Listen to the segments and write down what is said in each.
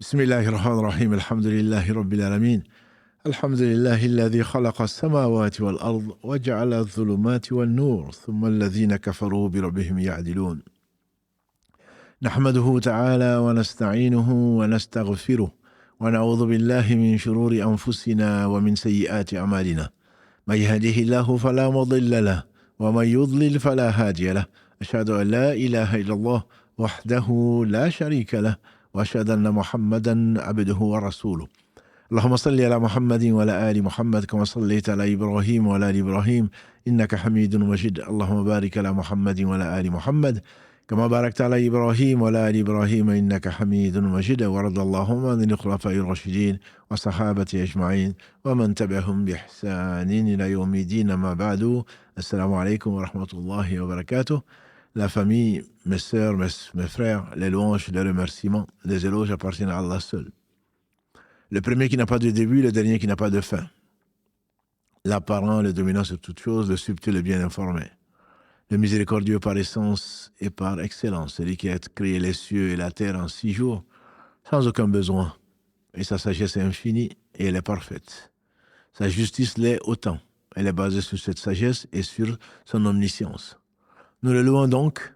بسم الله الرحمن الرحيم الحمد لله رب العالمين الحمد لله الذي خلق السماوات والأرض وجعل الظلمات والنور ثم الذين كفروا بربهم يعدلون نحمده تعالى ونستعينه ونستغفره ونعوذ بالله من شرور أنفسنا ومن سيئات أعمالنا من يهده الله فلا مضل له ومن يضلل فلا هادي له أشهد أن لا إله إلا الله وحده لا شريك له وأشهد أن محمدا عبده ورسوله اللهم صل على محمد وعلى آل محمد كما صليت على إبراهيم وعلى آل إبراهيم إنك حميد مجيد اللهم بارك على محمد وعلى آل محمد كما باركت على إبراهيم وعلى آل إبراهيم إنك حميد مجيد وارض اللهم عن الخلفاء الراشدين والصحابة أجمعين ومن تبعهم بإحسان إلى يوم الدين ما بعد السلام عليكم ورحمة الله وبركاته. La famille, mes sœurs, mes frères, les louanges, les remerciements, les éloges appartiennent à Allah seul. Le premier qui n'a pas de début, le dernier qui n'a pas de fin. L'apparent, le dominant sur toute chose, le subtil, le bien informé. Le miséricordieux par essence et par excellence, celui qui a créé les cieux et la terre en 6 jours, sans aucun besoin. Et sa sagesse est infinie et elle est parfaite. Sa justice l'est autant. Elle est basée sur cette sagesse et sur son omniscience. Nous le louons donc,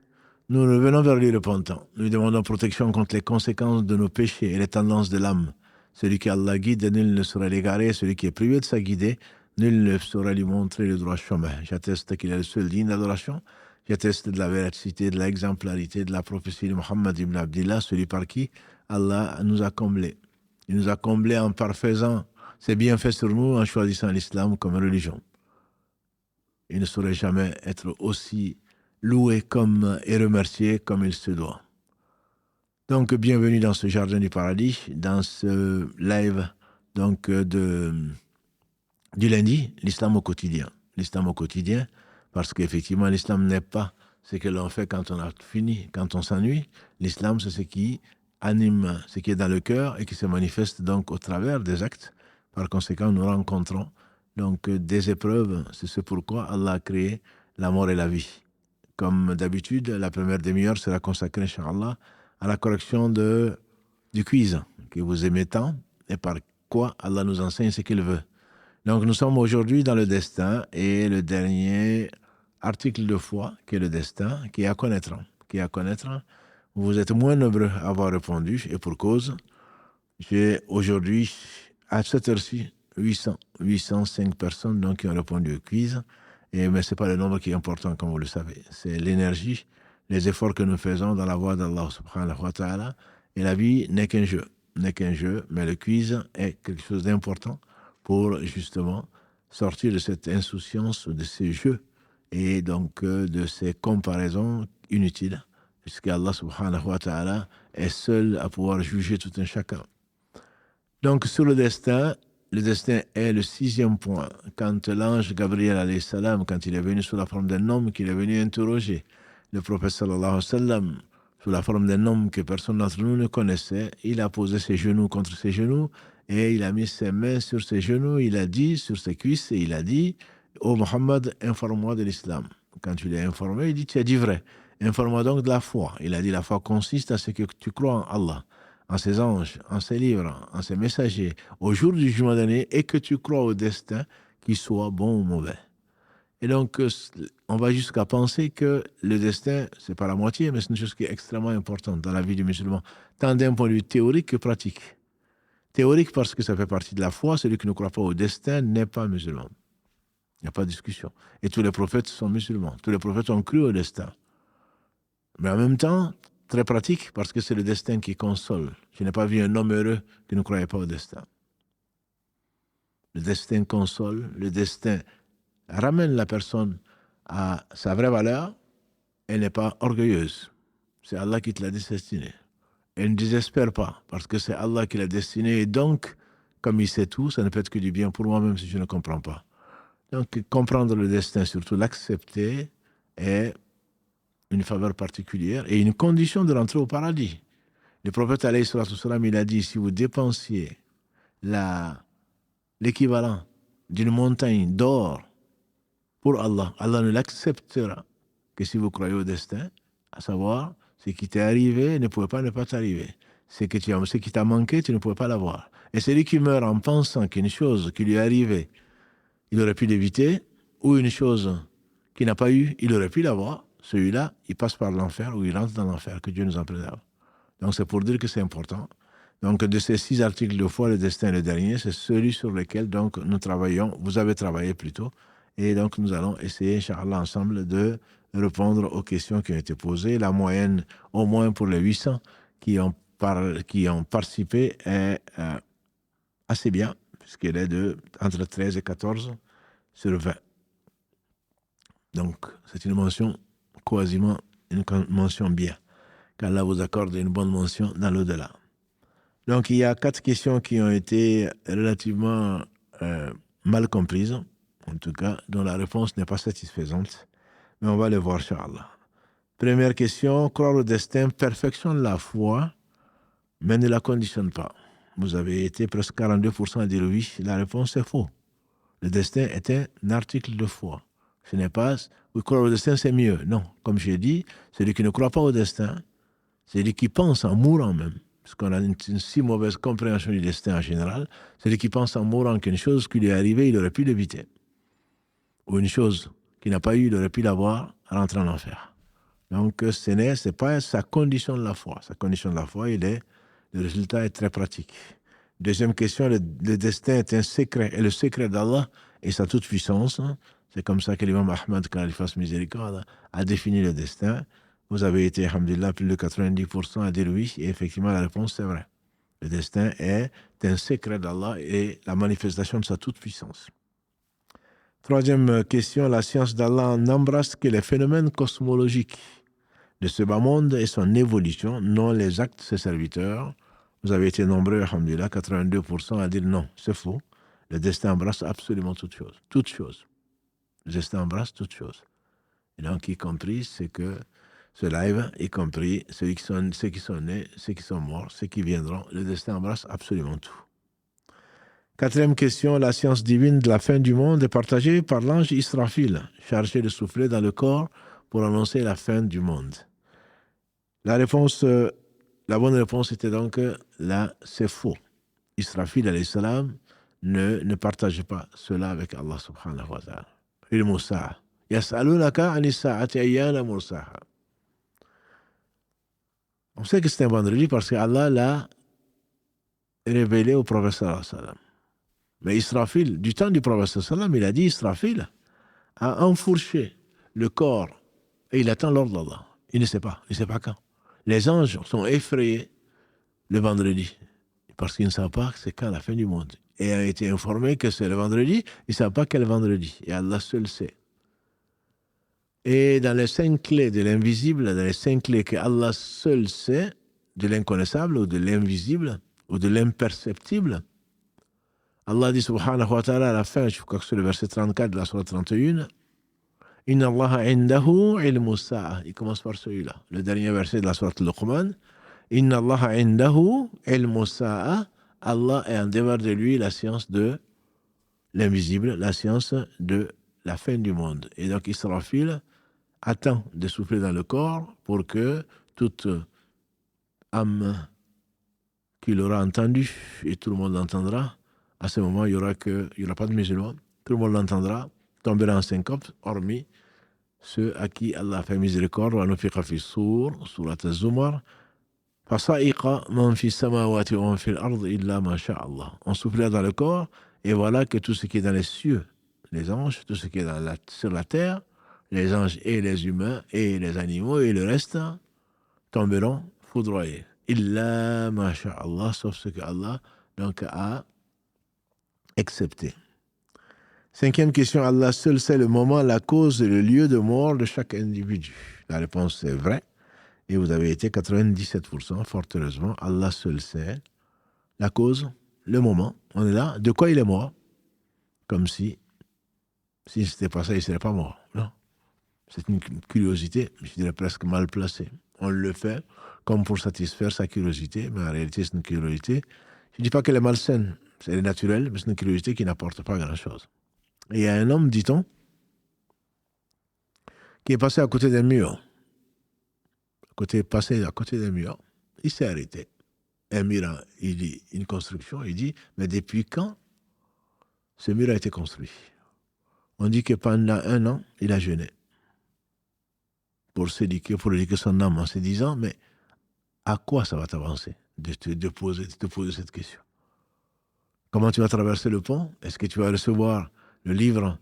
nous revenons vers lui repentant. Nous lui demandons protection contre les conséquences de nos péchés et les tendances de l'âme. Celui qui Allah guide, nul ne saura l'égarer. Celui qui est privé de sa guidée, nul ne saura lui montrer le droit chemin. J'atteste qu'il est le seul digne d'adoration. J'atteste de la véracité, de l'exemplarité, de la prophétie de Muhammad ibn Abdillah, celui par qui Allah nous a comblés. Il nous a comblés en parfaisant ses bienfaits sur nous, en choisissant l'islam comme religion. Il ne saurait jamais être aussi loué et remercié comme il se doit. Donc, bienvenue dans ce jardin du paradis, dans ce live donc, du lundi, l'islam au quotidien. L'islam au quotidien, parce qu'effectivement, l'islam n'est pas ce que l'on fait quand on a fini, quand on s'ennuie. L'islam, c'est ce qui anime, ce qui est dans le cœur et qui se manifeste donc au travers des actes. Par conséquent, nous rencontrons donc des épreuves. C'est ce pourquoi Allah a créé la mort et la vie. Comme d'habitude, la première demi-heure sera consacrée, Inch'Allah, à la correction du quiz que vous aimez tant et par quoi Allah nous enseigne ce qu'il veut. Donc nous sommes aujourd'hui dans le destin et le dernier article de foi qui est le destin, qui est à connaître. Qui est à connaître. Vous êtes moins nombreux à avoir répondu et pour cause. J'ai aujourd'hui, à cette heure-ci, 805 personnes donc, qui ont répondu au quiz. Mais ce n'est pas le nombre qui est important, comme vous le savez. C'est l'énergie, les efforts que nous faisons dans la voie d'Allah subhanahu wa ta'ala. Et la vie n'est qu'un jeu. Mais le quiz est quelque chose d'important pour justement sortir de cette insouciance, de ces jeux et donc de ces comparaisons inutiles, puisque Allah subhanahu wa ta'ala est seul à pouvoir juger tout un chacun. Donc sur le destin est le 6e point. Quand l'ange Gabriel alayhi salam, quand il est venu sous la forme d'un homme, qu'il est venu interroger le prophète sallallahu alayhi wa sallam, sous la forme d'un homme que personne d'entre nous ne connaissait, il a posé ses genoux contre ses genoux et il a mis ses mains sur ses genoux, il a dit, sur ses cuisses, et il a dit, « Oh Mohammed, informe-moi de l'islam. » Quand tu l'as informé, il dit, « Tu as dit vrai. Informe-moi donc de la foi. » Il a dit, « La foi consiste à ce que tu crois en Allah, en ses anges, en ses livres, en ses messagers, au jour du jugement dernier, et que tu crois au destin, qu'il soit bon ou mauvais. » Et donc, on va jusqu'à penser que le destin, c'est pas la moitié, mais c'est une chose qui est extrêmement importante dans la vie du musulman, tant d'un point de vue théorique que pratique. Théorique parce que ça fait partie de la foi, celui qui ne croit pas au destin n'est pas musulman. Il n'y a pas de discussion. Et tous les prophètes sont musulmans. Tous les prophètes ont cru au destin. Mais en même temps, très pratique parce que c'est le destin qui console. Je n'ai pas vu un homme heureux qui ne croyait pas au destin. Le destin console, le destin ramène la personne à sa vraie valeur. Elle n'est pas orgueilleuse. C'est Allah qui te l'a destiné. Elle ne désespère pas, parce que c'est Allah qui l'a destiné. Et donc, comme il sait tout, ça ne peut être que du bien pour moi, même si je ne comprends pas. Donc, comprendre le destin, surtout l'accepter, est une faveur particulière et une condition de l'entrée au paradis. Le prophète, alayhi salatu wassalam, il a dit, si vous dépensiez l'équivalent d'une montagne d'or pour Allah, Allah ne l'acceptera que si vous croyez au destin, à savoir, ce qui t'est arrivé ne pouvait pas ne pas t'arriver. ce qui t'a manqué, tu ne pouvais pas l'avoir. Et celui qui meurt en pensant qu'une chose qui lui est arrivée, il aurait pu l'éviter, ou une chose qu'il n'a pas eue, il aurait pu l'avoir, celui-là, il passe par l'enfer ou il rentre dans l'enfer, que Dieu nous en préserve. Donc c'est pour dire que c'est important. Donc de ces 6 articles de foi, le destin, le dernier, c'est celui sur lequel donc nous travaillons, vous avez travaillé plutôt, et donc nous allons essayer, Inch'Allah, ensemble de répondre aux questions qui ont été posées. La moyenne, au moins pour les 800 qui ont participé, est assez bien, puisqu'elle est entre 13 et 14 sur 20. Donc, c'est une mention, quasiment une mention bien. Qu'Allah vous accorde une bonne mention dans l'au-delà. Donc, il y a 4 questions qui ont été relativement mal comprises, en tout cas, dont la réponse n'est pas satisfaisante. Mais on va les voir, Inch'Allah. Première question, croire au destin perfectionne la foi, mais ne la conditionne pas. Vous avez été presque 42% à dire oui. La réponse est faux. Le destin est un article de foi. Ce n'est pas, oui, croire au destin, c'est mieux. Non, comme j'ai dit, celui qui ne croit pas au destin, celui qui pense en mourant même, parce qu'on a une si mauvaise compréhension du destin en général, celui qui pense en mourant qu'une chose qui lui est arrivée, il aurait pu l'éviter. Ou une chose qu'il n'a pas eue, il aurait pu l'avoir, rentrer en enfer. Donc, ce n'est pas sa condition de la foi. Sa condition de la foi, le résultat est très pratique. Deuxième question, le destin est un secret, et le secret d'Allah est sa toute-puissance. C'est comme ça que l'imam Ahmad, quand il fasse miséricorde, a défini le destin. Vous avez été, alhamdulillah, plus de 90% à dire oui, et effectivement, la réponse, c'est vrai. Le destin est un secret d'Allah et la manifestation de sa toute-puissance. Troisième question, la science d'Allah n'embrasse que les phénomènes cosmologiques de ce bas monde et son évolution, non les actes de ses serviteurs. Vous avez été nombreux, alhamdulillah, 82% à dire non, c'est faux. Le destin embrasse absolument toutes choses. Toutes choses. Le destin embrasse toutes choses. Et donc, y compris, c'est que ce live, y compris ceux qui sont nés, ceux qui sont morts, ceux qui viendront, le destin embrasse absolument tout. Quatrième question, la science divine de la fin du monde est partagée par l'ange Israfil, chargé de souffler dans le corps pour annoncer la fin du monde. La bonne réponse était donc là, c'est faux. Israfil alayhi salam ne partage pas cela avec Allah subhanahu wa ta'ala. Il Moussa. Yas'alunaka ani sa'ati ayyana mursaha. On sait que c'est un vendredi parce que Allah l'a révélé au prophète sallallahu alayhi wa sallam. Mais Israfil, du temps du prophète sallallahu alayhi wa sallam, il a dit Israfil a enfourché le corps et il attend l'ordre d'Allah. Il ne sait pas quand. Les anges sont effrayés le vendredi parce qu'ils ne savent pas que c'est quand la fin du monde. Et ont été informés que c'est le vendredi, ils ne savent pas quel vendredi. Et Allah seul sait. Et dans les 5 clés de l'invisible, dans les 5 clés que Allah seul sait, de l'inconnaissable ou de l'invisible ou de l'imperceptible, Allah dit subhanahu wa ta'ala à la fin, je crois que c'est le verset 34 de la sourate 31, Inna Allah indahu ilmu sa'a. Il commence par celui-là. Le dernier verset de la sourate Luqman, Inna Allah indahu ilmu sa'a. Allah est en demeure de lui la science de l'invisible, la science de la fin du monde. Et donc Israfil attend de souffler dans le corps pour que toute âme qu'il aura entendue, et tout le monde l'entendra, à ce moment, il n'y aura pas de musulmans, tout le monde l'entendra, tombera en syncope, hormis ceux à qui Allah fait miséricorde, wa nufiqa fi sour, surat az-Zumar, fasa'iqa man fi samawati wa man fi al-ard illa ma sha Allah. On soufflera dans le corps, et voilà que tout ce qui est dans les cieux, les anges, tout ce qui est sur la terre, les anges et les humains et les animaux et le reste tomberont foudroyés. Illa ma sha Allah, sauf ce que Allah donc a accepté. Cinquième question, Allah seul sait le moment, la cause et le lieu de mort de chaque individu. La réponse est vraie. Et vous avez été 97%, fort heureusement. Allah seul sait la cause, le moment. On est là. De quoi il est mort? Comme si c'était pas ça, il ne serait pas mort. Non. C'est une curiosité, je dirais presque mal placée. On le fait comme pour satisfaire sa curiosité, mais en réalité, c'est une curiosité. Je ne dis pas qu'elle est malsaine, c'est naturel, mais c'est une curiosité qui n'apporte pas grand-chose. Et il y a un homme, dit-on, qui est passé à côté d'un mur. Passé à côté d'un mur. Il s'est arrêté. un mur, il dit une construction, il dit, mais depuis quand ce mur a été construit? On dit que pendant 1 an, il a jeûné pour éduquer son âme en se disant, mais à quoi ça va t'avancer de te poser cette question? Comment tu vas traverser le pont? Est-ce que tu vas recevoir le livre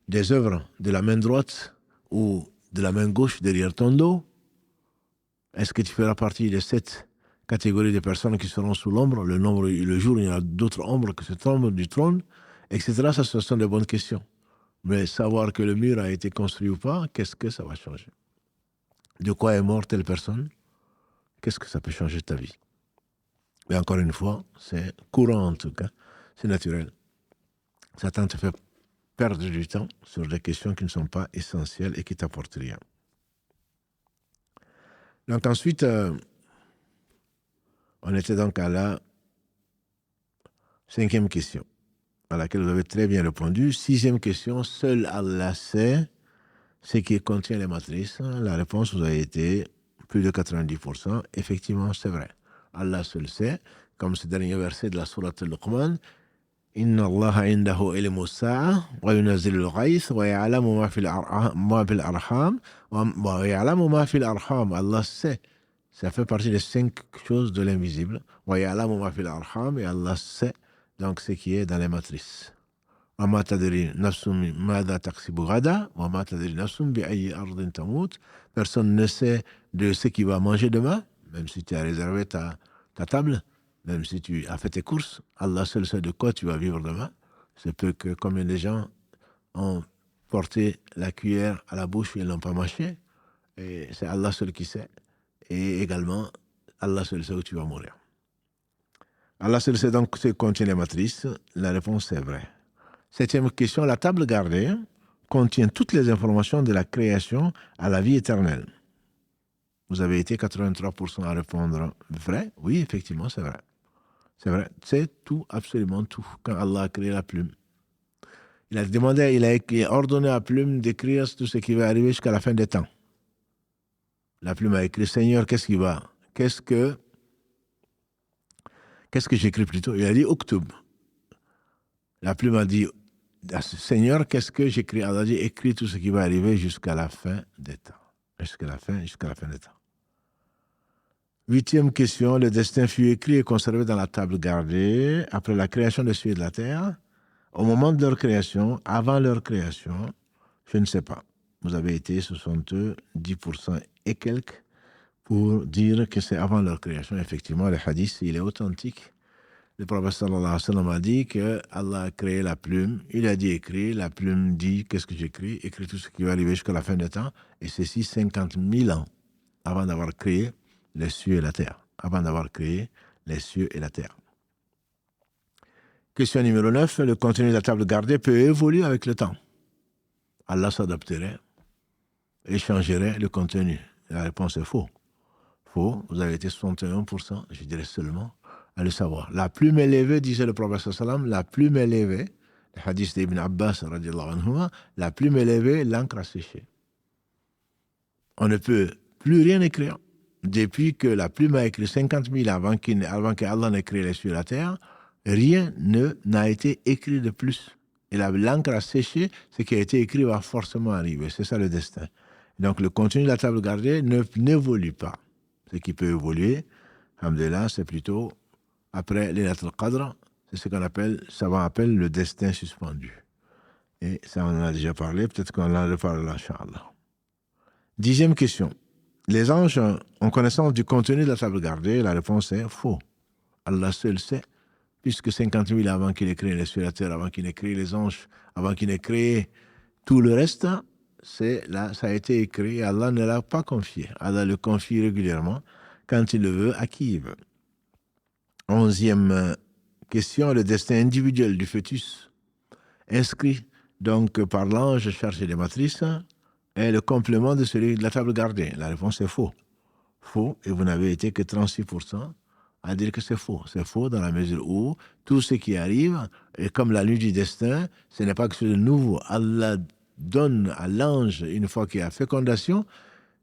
des œuvres de la main droite ou de la main gauche derrière ton dos? Est-ce que tu feras partie des 7 catégories de personnes qui seront sous l'ombre, le jour où il y aura d'autres ombres que cette ombre du trône, etc. Ça, ce sont des bonnes questions. Mais savoir que le mur a été construit ou pas, qu'est-ce que ça va changer? De quoi est morte telle personne? Qu'est-ce que ça peut changer ta vie? Mais encore une fois, c'est courant en tout cas, c'est naturel. Satan te fait perdre du temps sur des questions qui ne sont pas essentielles et qui t'apportent rien. Donc ensuite, on était donc à la 5e question, à laquelle vous avez très bien répondu. 6e question, seul Allah sait ce qui contient les matrices. La réponse vous a été plus de 90%. Effectivement, c'est vrai. Allah seul sait, comme ce dernier verset de la sourate Al-Luqman, Inna Allah indahu ilmu sa'a wa yunazzilu al-ghayth wa ya'lamu ma fil arham wa ya'lamu ma fil arham. Allah sait. Ça fait partie des 5 choses de l'invisible. Wa ya'lamu ma fil arham, et Allah sait donc ce qui est dans les matrices. Wa ma tadri nafsum madha taksibu ghada wa ma tadri nafsum bi ayyi ardin tamut. Personne ne sait de ce qu'il va manger demain, même si tu as réservé ta table. Même si tu as fait tes courses, Allah seul sait de quoi tu vas vivre demain. C'est peu que combien de gens ont porté la cuillère à la bouche et ils ne l'ont pas mâché. Et c'est Allah seul qui sait. Et également, Allah seul sait où tu vas mourir. Allah seul sait donc ce que contient les matrices. La réponse est vraie. 7e question, la table gardée contient toutes les informations de la création à la vie éternelle. Vous avez été 83% à répondre vrai. Oui, effectivement, c'est vrai. C'est vrai, c'est tout, absolument tout. Quand Allah a créé la plume, il a ordonné à la plume d'écrire tout ce qui va arriver jusqu'à la fin des temps. La plume a écrit, Seigneur, qu'est-ce que j'écris plutôt? Il a dit, Uktub. La plume a dit, Seigneur, qu'est-ce que j'écris? Allah a dit, écris tout ce qui va arriver jusqu'à la fin des temps. Jusqu'à la fin des temps. 8e question, le destin fut écrit et conservé dans la table gardée après la création des cieux et de la terre. Au moment de leur création, avant leur création, je ne sais pas. Vous avez été 70% et quelques pour dire que c'est avant leur création. Effectivement, le hadith, il est authentique. Le prophète sallallahu alayhi wa sallam a dit que Allah a créé la plume. Il a dit écrit, la plume dit qu'est-ce que j'écris? Écris tout ce qui va arriver jusqu'à la fin des temps. Et ceci 50 000 ans avant d'avoir créé les cieux et la terre. Avant d'avoir créé les cieux et la terre. Question numéro 9. Le contenu de la table gardée peut évoluer avec le temps. Allah s'adapterait et changerait le contenu. La réponse est faux. Faux. Vous avez été 61%, je dirais seulement, à le savoir. La plume élevée, disait le prophète sallam, la plume élevée, le hadith d'Ibn Abbas, radiallahu anhuma, la plume élevée, l'encre a séché. On ne peut plus rien écrire. Depuis que la plume a écrit 50 000 avant qu'Allah n'ait créé les cieux et la terre, rien n'a été écrit de plus. Et l'encre a séché, ce qui a été écrit va forcément arriver. C'est ça le destin. Donc le contenu de la table gardée n'évolue pas. Ce qui peut évoluer, alhamdoulilah, c'est plutôt après Laylatul Qadr, c'est ce qu'on appelle, savants appellent le destin suspendu. Et ça, on en a déjà parlé, peut-être qu'on en reparlera, Inch'Allah. 10e question. Les anges ont connaissance du contenu de la table gardée? La réponse est faux. Allah seul sait, puisque 50 000 avant qu'il ait créé les cieux et la terre, avant qu'il ait créé les anges, avant qu'il ait créé tout le reste, ça a été écrit. Allah ne l'a pas confié. Allah le confie régulièrement quand il le veut, à qui il veut. 11e question, le destin individuel du fœtus, inscrit donc par l'ange chargé des matrices, est le complément de celui de la table gardée. La réponse est faux. Faux, et vous n'avez été que 36% à dire que c'est faux. C'est faux dans la mesure où tout ce qui arrive, et comme la nuit du destin, ce n'est pas quelque chose de nouveau. Allah donne à l'ange, une fois qu'il y a fécondation,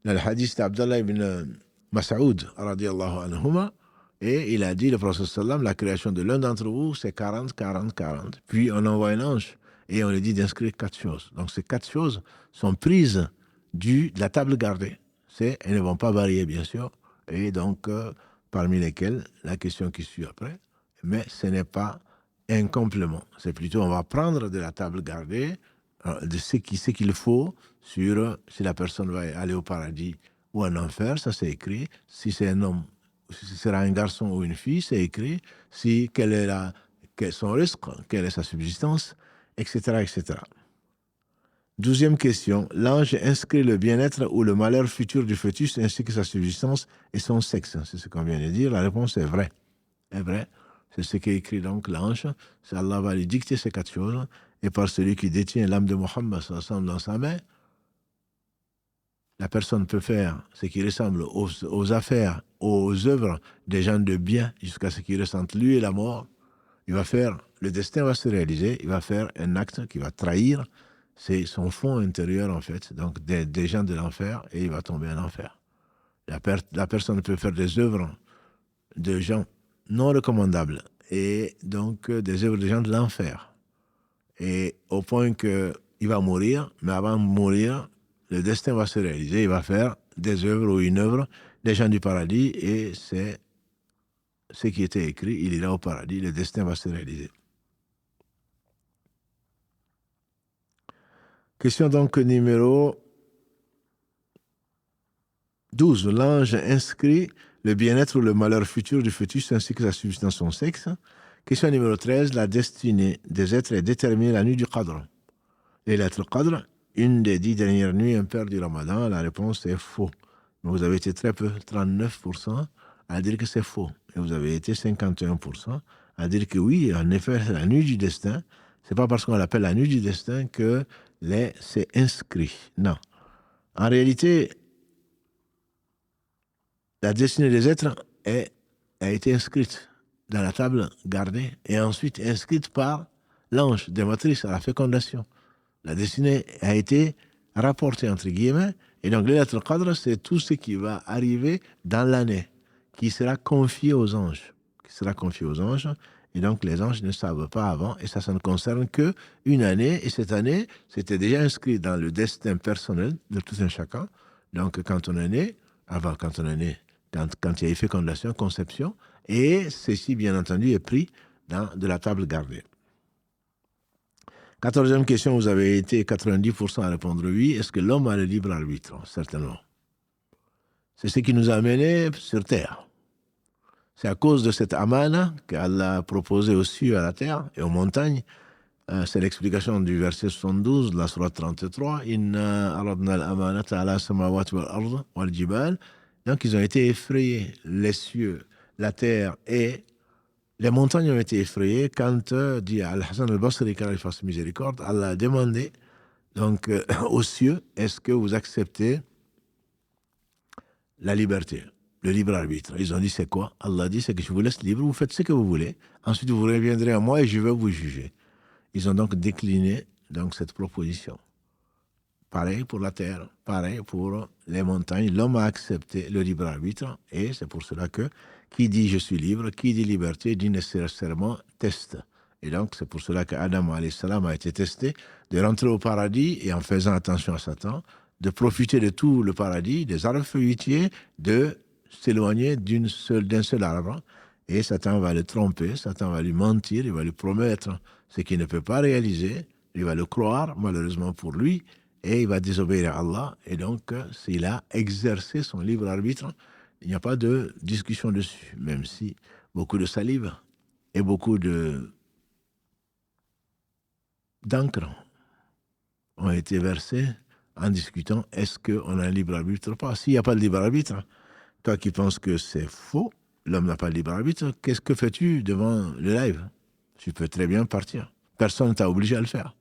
dans le hadith d'Abdallah ibn Mas'ud, radiallahu anhuma, Et il a dit, le prophète sallam, la création de l'un d'entre vous, c'est 40, 40, 40. Puis on envoie un ange et on lui dit d'inscrire 4 choses. Donc ces 4 choses sont prises de la table gardée. Elles ne vont pas varier, bien sûr. Et donc, parmi lesquelles, la question qui suit après, mais ce n'est pas un complément. C'est plutôt, on va prendre de la table gardée, de ce qu'il faut sur si la personne va aller au paradis ou en enfer, ça c'est écrit. Si c'est un homme, si ce sera un garçon ou une fille, c'est écrit. Quel est son risque, quelle est sa subsistance, etc., etc. 12e question. L'ange inscrit le bien-être ou le malheur futur du fœtus ainsi que sa subsistance et son sexe. C'est ce qu'on vient de dire. La réponse est vraie. Est vrai. C'est ce qu'est écrit donc l'ange. C'est Allah va lui dicter ces 4 choses. Et par celui qui détient l'âme de Muhammad dans sa main, la personne peut faire ce qui ressemble aux affaires, aux œuvres des gens de bien jusqu'à ce qu'il ressente lui et la mort. Le destin va se réaliser, il va faire un acte qui va trahir son fond intérieur en fait, donc des gens de l'enfer, et il va tomber en enfer. La personne peut faire des œuvres de gens non recommandables et donc des œuvres de gens de l'enfer. Et au point qu'il va mourir, mais avant de mourir, le destin va se réaliser, il va faire des œuvres ou une œuvre des gens du paradis et c'est ce qui était écrit, il ira au paradis, le destin va se réaliser. Question donc numéro 12. L'ange inscrit le bien-être ou le malheur futur du fœtus ainsi que sa subsistance, son sexe. Question numéro 13. La destinée des êtres est déterminée la nuit du Qadr. Et l'être Qadr, une des 10 dernières nuits impaires du Ramadan, la réponse est faux. Mais vous avez été très peu, 39%, à dire que c'est faux. Et vous avez été 51% à dire que oui, en effet, c'est la nuit du destin. C'est pas parce qu'on l'appelle la nuit du destin que c'est inscrit. Non. En réalité, la destinée des êtres a été inscrite dans la table gardée et ensuite inscrite par l'ange des matrices à la fécondation. La destinée a été rapportée entre guillemets et donc l'être cadre, c'est tout ce qui va arriver dans l'année qui sera confié aux anges. Et donc les anges ne savent pas avant et ça ne concerne qu'une année et cette année, c'était déjà inscrit dans le destin personnel de tout un chacun. Donc quand on est né, quand il y a eu fécondation, conception, et ceci, bien entendu, est pris de la table gardée. 14e question, vous avez été 90% à répondre oui. Est-ce que l'homme a le libre arbitre? Certainement. C'est ce qui nous a amenés sur Terre. C'est à cause de cette amana qu'Allah a proposé aux cieux, à la terre et aux montagnes. C'est l'explication du verset 72 de la sourate 33. Inna aradna al-amanata ala samawati wal ard wal jibal. Donc ils ont été effrayés, les cieux, la terre et les montagnes ont été effrayées quand, dit Al-Hassan al-Basri, qu'Allah fasse miséricorde, Allah a demandé donc, aux cieux, est-ce que vous acceptez la liberté, le libre arbitre? Ils ont dit, c'est quoi? Allah dit, c'est que je vous laisse libre, vous faites ce que vous voulez. Ensuite, vous reviendrez à moi et je vais vous juger. Ils ont donc décliné cette proposition. Pareil pour la terre, pareil pour les montagnes. L'homme a accepté le libre arbitre et c'est pour cela que qui dit je suis libre, qui dit liberté, dit nécessairement test. Et donc c'est pour cela qu'Adam alayhi salam a été testé de rentrer au paradis et en faisant attention à Satan, de profiter de tout le paradis, des arbres feuilletiers, de s'éloigner d'un seul arbre. Et Satan va le tromper, Satan va lui mentir, il va lui promettre ce qu'il ne peut pas réaliser, il va le croire, malheureusement pour lui, et il va désobéir à Allah. Et donc, s'il a exercé son libre arbitre, il n'y a pas de discussion dessus, même si beaucoup de salive et beaucoup d'encre ont été versés en discutant est-ce qu'on a un libre arbitre ou pas. S'il n'y a pas de libre arbitre, toi qui penses que c'est faux, l'homme n'a pas de libre arbitre, qu'est-ce que fais-tu devant le live? Tu peux très bien partir. Personne ne t'a obligé à le faire.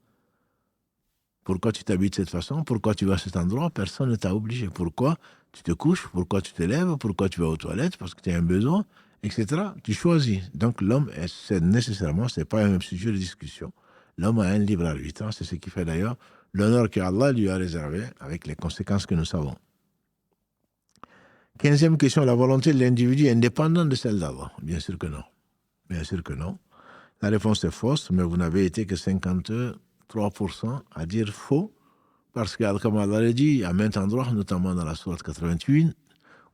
Pourquoi tu t'habilles de cette façon? Pourquoi tu vas à cet endroit? Personne ne t'a obligé. Pourquoi tu te couches? Pourquoi tu te lèves? Pourquoi tu vas aux toilettes? Parce que tu as un besoin, etc. Tu choisis. Donc l'homme, c'est pas un sujet de discussion. L'homme a un libre arbitre. C'est ce qui fait d'ailleurs l'honneur qu'Allah lui a réservé avec les conséquences que nous savons. 15e question, la volonté de l'individu est indépendante de celle d'Allah. Bien sûr que non. Bien sûr que non. La réponse est fausse, mais vous n'avez été que 53% à dire faux, parce que, comme Allah l'a dit à maintes endroits, notamment dans la sourate 81,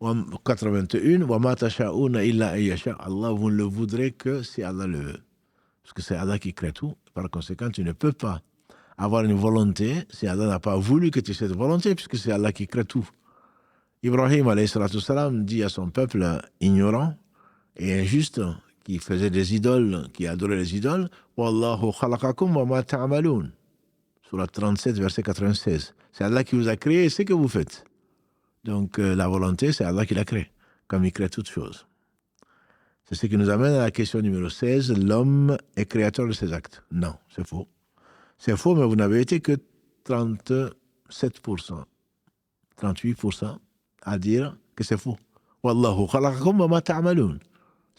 وَمَا تَشَاءُونَ إِلَّا أَن يَشَاءَ Allah, vous ne le voudrez que si Allah le veut. Parce que c'est Allah qui crée tout. Par conséquent, tu ne peux pas avoir une volonté si Allah n'a pas voulu que tu aies cette volonté, puisque c'est Allah qui crée tout. Ibrahim, alayhi salatu salam, dit à son peuple ignorant et injuste, qui faisait des idoles, qui adorait les idoles, Wallahu khalaqakum wa ma ta'malun. Surat 37, verset 96. C'est Allah qui vous a créé et c'est ce que vous faites. Donc, la volonté, c'est Allah qui l'a créée, comme il crée toutes choses. C'est ce qui nous amène à la question numéro 16. L'homme est créateur de ses actes. Non, c'est faux. C'est faux, mais vous n'avez été que 37%, 38% à dire que c'est faux. Wallahu khalaqakum wa ma ta'malun.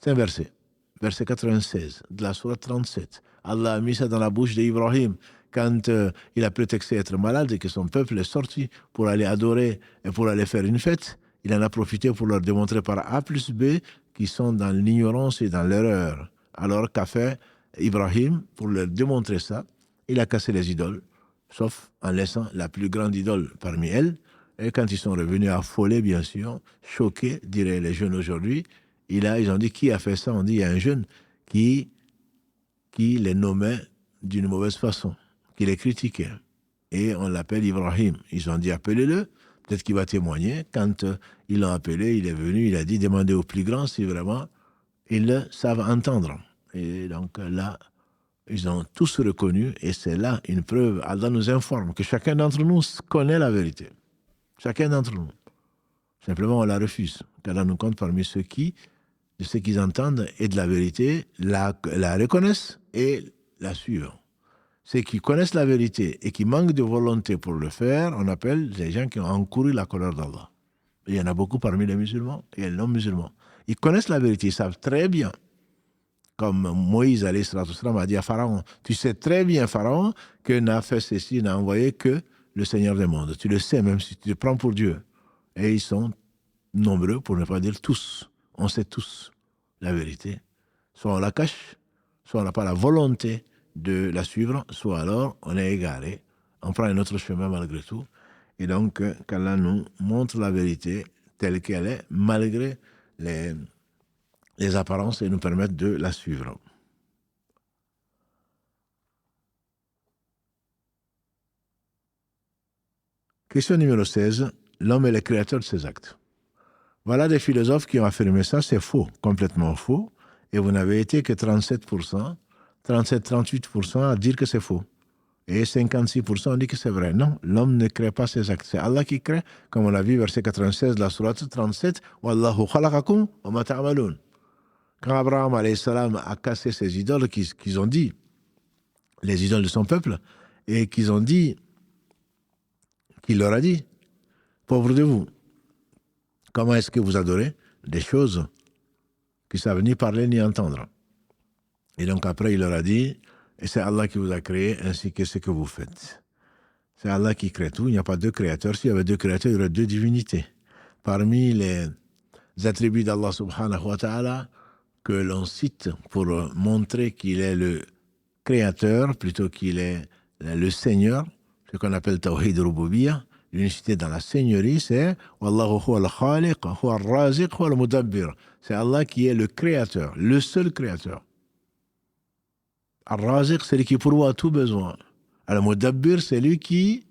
C'est un verset. Verset 96 de la sourate 37. Allah a mis ça dans la bouche d'Ibrahim quand il a prétexté être malade et que son peuple est sorti pour aller adorer et pour aller faire une fête. Il en a profité pour leur démontrer par A plus B qu'ils sont dans l'ignorance et dans l'erreur. Alors qu'a fait Ibrahim pour leur démontrer ça? Il a cassé les idoles, sauf en laissant la plus grande idole parmi elles. Et quand ils sont revenus affolés, bien sûr, choqués, diraient les jeunes aujourd'hui, ils ont dit qui a fait ça? On dit il y a un jeune qui les nommait d'une mauvaise façon, qui les critiquait. Et on l'appelle Ibrahim. Ils ont dit appelez-le, peut-être qu'il va témoigner. Quand ils l'ont appelé, il est venu, il a dit demandez aux plus grands si vraiment ils savent entendre. Et donc là, ils ont tous reconnu, et c'est là une preuve. Allah nous informe que chacun d'entre nous connaît la vérité. Chacun d'entre nous. Simplement, on la refuse. Allah nous compte parmi ceux qui, de ce qu'ils entendent et de la vérité, la reconnaissent et la suivent. Ceux qui connaissent la vérité et qui manquent de volonté pour le faire, on appelle les gens qui ont encouru la colère d'Allah. Il y en a beaucoup parmi les musulmans et les non-musulmans. Ils connaissent la vérité, ils savent très bien. Comme Moïse, alayhi salatu wassalam, a dit à Pharaon, tu sais très bien, Pharaon, que n'a fait ceci, n'a envoyé que le Seigneur des mondes. Tu le sais, même si tu te prends pour Dieu. Et ils sont nombreux, pour ne pas dire tous. On sait tous la vérité. Soit on la cache, soit on n'a pas la volonté de la suivre, soit alors on est égaré. On prend un autre chemin malgré tout. Et donc, qu'Allah nous montre la vérité telle qu'elle est, malgré les apparences, et nous permettre de la suivre. Question numéro 16. L'homme est le créateur de ses actes. Voilà des philosophes qui ont affirmé ça, c'est faux, complètement faux, et vous n'avez été que 37%, 37-38% à dire que c'est faux. Et 56% ont dit que c'est vrai. Non, l'homme ne crée pas ses actes. C'est Allah qui crée, comme on l'a vu, verset 96 de la sourate 37, « Wallahu khalaqakum wa ma ta'malun » Quand Abraham alayhi salam a cassé ces idoles qu'ils ont dit, les idoles de son peuple, et qu'ils ont dit, qu'il leur a dit, « Pauvre de vous, comment est-ce que vous adorez des choses qui ne savent ni parler ni entendre ?» Et donc après, il leur a dit, et c'est Allah qui vous a créé ainsi que ce que vous faites. C'est Allah qui crée tout, il n'y a pas deux créateurs. S'il y avait deux créateurs, il y aurait deux divinités. Parmi les attributs d'Allah subhanahu wa ta'ala que l'on cite pour montrer qu'il est le créateur plutôt qu'il est le Seigneur, ce qu'on appelle Tawhid Rububiyyah, l'unicité dans la Seigneurie, c'est Wallahu huwa al-khaliq, huwa al-raziq, huwa al-mudabbir. C'est Allah qui est le créateur, le seul créateur. Al-raziq, c'est lui qui pourvoit à tout besoin. Al-mudabbir, c'est lui qui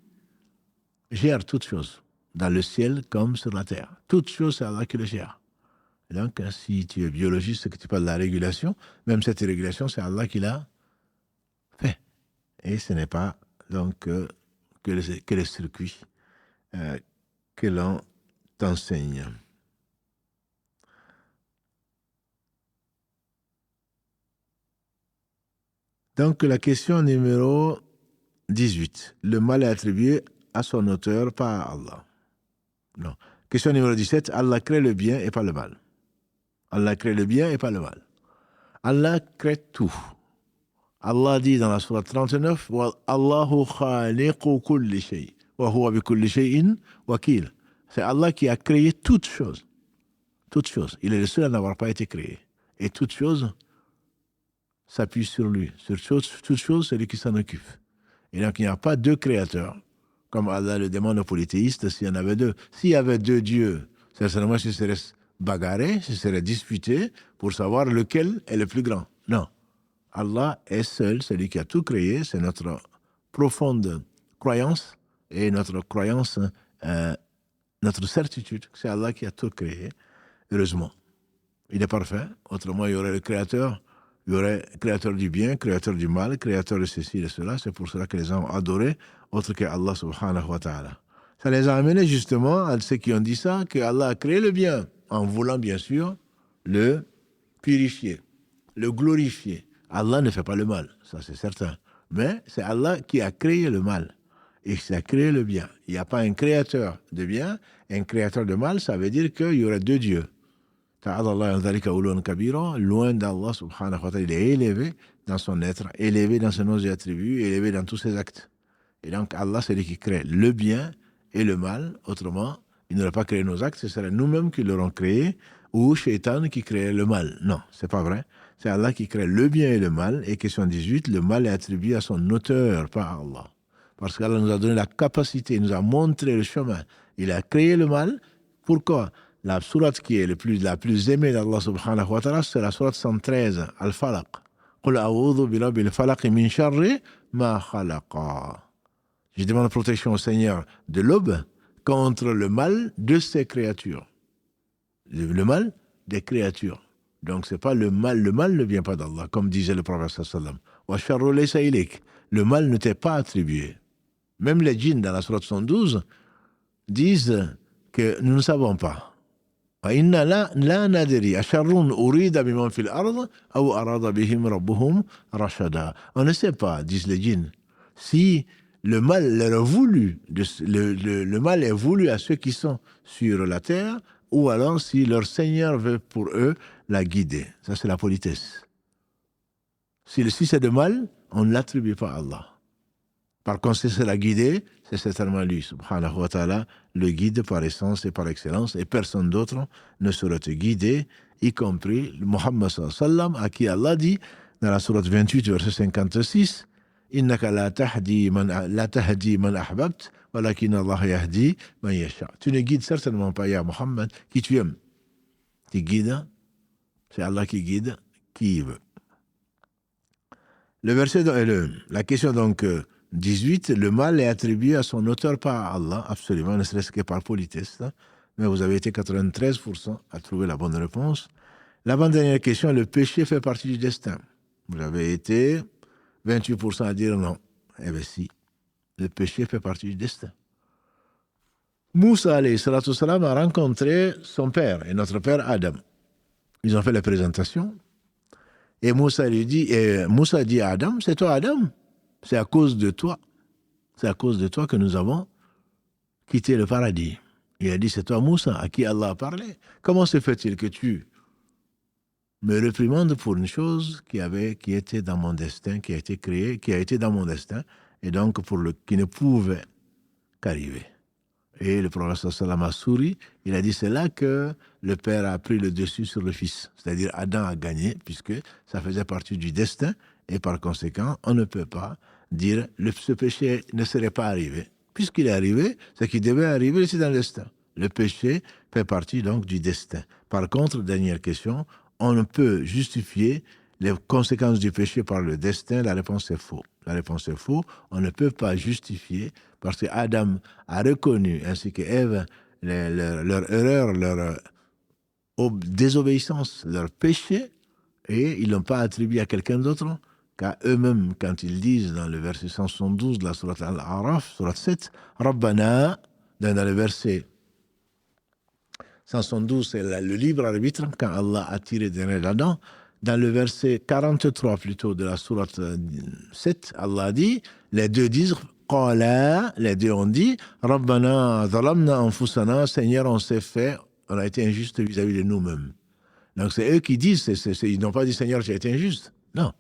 gère toutes choses, dans le ciel comme sur la terre. Toutes choses, c'est Allah qui le gère. Et donc, si tu es biologiste et que tu parles de la régulation, même cette régulation, c'est Allah qui l'a fait. Et ce n'est pas donc que les circuits que l'on t'enseigne. Donc, la question numéro 18. Le mal est attribué à son auteur, pas à Allah. Non. Question numéro 17. Allah crée le bien et pas le mal. Allah crée le bien et pas le mal. Allah crée tout. Allah dit dans la sourate 39, Allahu khaliqu kulli shay, wa huwa bi kulli shay'in wakil. C'est Allah qui a créé toutes choses. Toute chose. Il est le seul à n'avoir pas été créé. Et toute chose s'appuie sur lui. Toute chose, c'est lui qui s'en occupe. Et donc, il n'y a pas deux créateurs. Comme Allah le demande aux polythéistes, s'il y en avait deux. S'il y avait deux dieux, certainement, ils seraient bagarrés, ils seraient disputés pour savoir lequel est le plus grand. Non. Allah est seul, c'est lui qui a tout créé. C'est notre profonde croyance et notre croyance, notre certitude que c'est Allah qui a tout créé. Heureusement. Il est parfait. Autrement, il y aurait le créateur. Il y aurait créateur du bien, créateur du mal, créateur de ceci et de cela. C'est pour cela que les gens ont adoré autre que Allah subhanahu wa ta'ala. Ça les a amenés justement à ceux qui ont dit ça, que Allah a créé le bien, en voulant bien sûr le purifier, le glorifier. Allah ne fait pas le mal, ça c'est certain. Mais c'est Allah qui a créé le mal et qui a créé le bien. Il n'y a pas un créateur de bien, un créateur de mal, ça veut dire qu'il y aurait deux dieux. Loin d'Allah subhanahu wa ta'ala, il est élevé dans son être, élevé dans ses noms et attributs, élevé dans tous ses actes. Et donc Allah, c'est lui qui crée le bien et le mal. Autrement, il n'aurait pas créé nos actes, ce serait nous-mêmes qui l'aurons créé, ou Shaitan qui créait le mal. Non, c'est pas vrai. C'est Allah qui crée le bien et le mal. Et question 18, le mal est attribué à son auteur, pas à Allah. Parce qu'Allah nous a donné la capacité, il nous a montré le chemin. Il a créé le mal. Pourquoi? La sourate qui est la plus aimée d'Allah subhanahu wa ta'ala, c'est la sourate 113, Al-Falaq. Qul a'udhu bi rabbil falaq min sharri ma khalaqa. Je demande protection au Seigneur de l'aube contre le mal de ses créatures. Le mal des créatures. Donc c'est pas le mal ne vient pas d'Allah, comme disait le prophète sallallahu wa sharru laysa ilayk. Le mal ne t'est pas attribué. Même les djinns dans la sourate 112 disent que nous ne savons pas. On ne sait pas, disent les djinns, si le mal leur a voulu, le mal est voulu à ceux qui sont sur la terre, ou alors si leur Seigneur veut pour eux la guider. Ça, c'est la politesse. Si c'est de mal, on ne l'attribue pas à Allah. Par contre, si c'est la guider, c'est certainement lui, subhanahu wa ta'ala, le guide par essence et par excellence, et personne d'autre ne saurait te guider, y compris Muhammad sallallahu alayhi wa sallam, à qui Allah dit, dans la sourate 28, verset 56, « Innaka la tahdi man ahbabt, walakin Allah yahdi man yasha. » Tu ne guides certainement pas, ya Muhammad, qui tu aimes. Tu guides, c'est Allah qui guide, qui veut. Le verset, la question donc, 18, le mal est attribué à son auteur par Allah, absolument, ne serait-ce que par politesse. Mais vous avez été 93% à trouver la bonne réponse. L'avant-dernière question, le péché fait partie du destin. Vous avez été 28% à dire non. Eh bien si, le péché fait partie du destin. Moussa alayhi salatu salam a rencontré son père et notre père Adam. Ils ont fait la présentation. Et Moussa dit à Adam, c'est toi Adam? C'est à cause de toi. C'est à cause de toi que nous avons quitté le paradis. Il a dit, c'est toi Moussa, à qui Allah a parlé. Comment se fait-il que tu me réprimandes pour une chose qui était dans mon destin, qui a été créée, qui a été dans mon destin, et donc qui ne pouvait qu'arriver. Et le prophète sallam a souri, il a dit, c'est là que le père a pris le dessus sur le fils. C'est-à-dire Adam a gagné, puisque ça faisait partie du destin, et par conséquent, on ne peut pas dire ce péché ne serait pas arrivé. Puisqu'il est arrivé, ce qui devait arriver, c'est dans le destin. Le péché fait partie donc du destin. Par contre, dernière question, on ne peut justifier les conséquences du péché par le destin. La réponse est faux. La réponse est faux. On ne peut pas justifier parce que Adam a reconnu, ainsi que Ève, leur erreur, leur désobéissance, leur péché, et ils ne l'ont pas attribué à quelqu'un d'autre. Car eux-mêmes, quand ils disent dans le verset 172 de la sourate Al-A'raf, sourate 7, Rabbana, dans le verset 172, c'est le libre arbitre, quand Allah a tiré derrière là-dedans. Dans le verset 43 plutôt de la sourate 7, Allah dit, les deux disent, Qala, les deux ont dit, Rabbana, zalamna anfusana, Seigneur, on a été injuste vis-à-vis de nous-mêmes. Donc c'est eux qui disent, ils n'ont pas dit, Seigneur, j'ai été injuste. Non.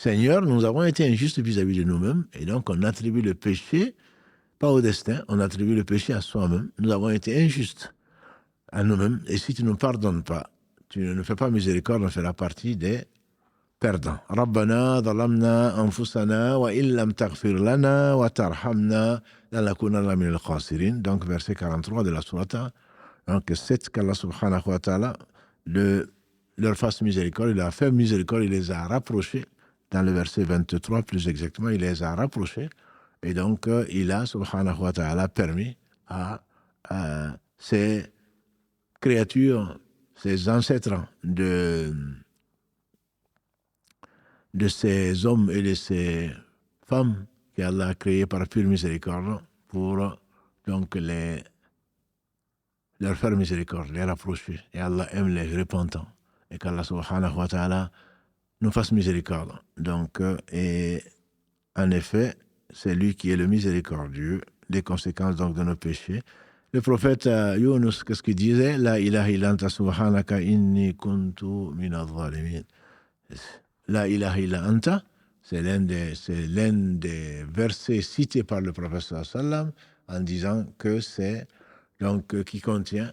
Seigneur, nous avons été injustes vis-à-vis de nous-mêmes, et donc on attribue le péché, pas au destin, on attribue le péché à soi-même. Nous avons été injustes. à nous-mêmes. Et si tu ne pardonnes pas, tu ne fais pas miséricorde, on fera partie des perdants. Rabbana zalamna anfusana wa illam taghfir lana wa tarhamna lanakunanna min al-khasirin. Donc verset 43 de la sourate. Donc c'est qu'Allah subhanahu wa ta'ala leur fasse miséricorde. Il a fait miséricorde, il les a rapprochés. Dans le verset 23 plus exactement, il les a rapprochés. Et donc il a subhanahu wa ta'ala permis à ces créatures, ces ancêtres de ces hommes et de ces femmes qu'Allah a créés par pure miséricorde pour donc leur faire miséricorde, les rapprocher. Et Allah aime les repentants. Et qu'Allah subhanahu wa ta'ala nous fasse miséricorde. Donc, et en effet, c'est lui qui est le miséricordieux, les conséquences donc de nos péchés. Le prophète Yunus, qu'est-ce qu'il disait? La ilaha illa anta subhanaka inni kuntu minadh zalimin. La ilaha illa anta, c'est l'un des versets cités par le prophète sallam en disant que c'est donc qui contient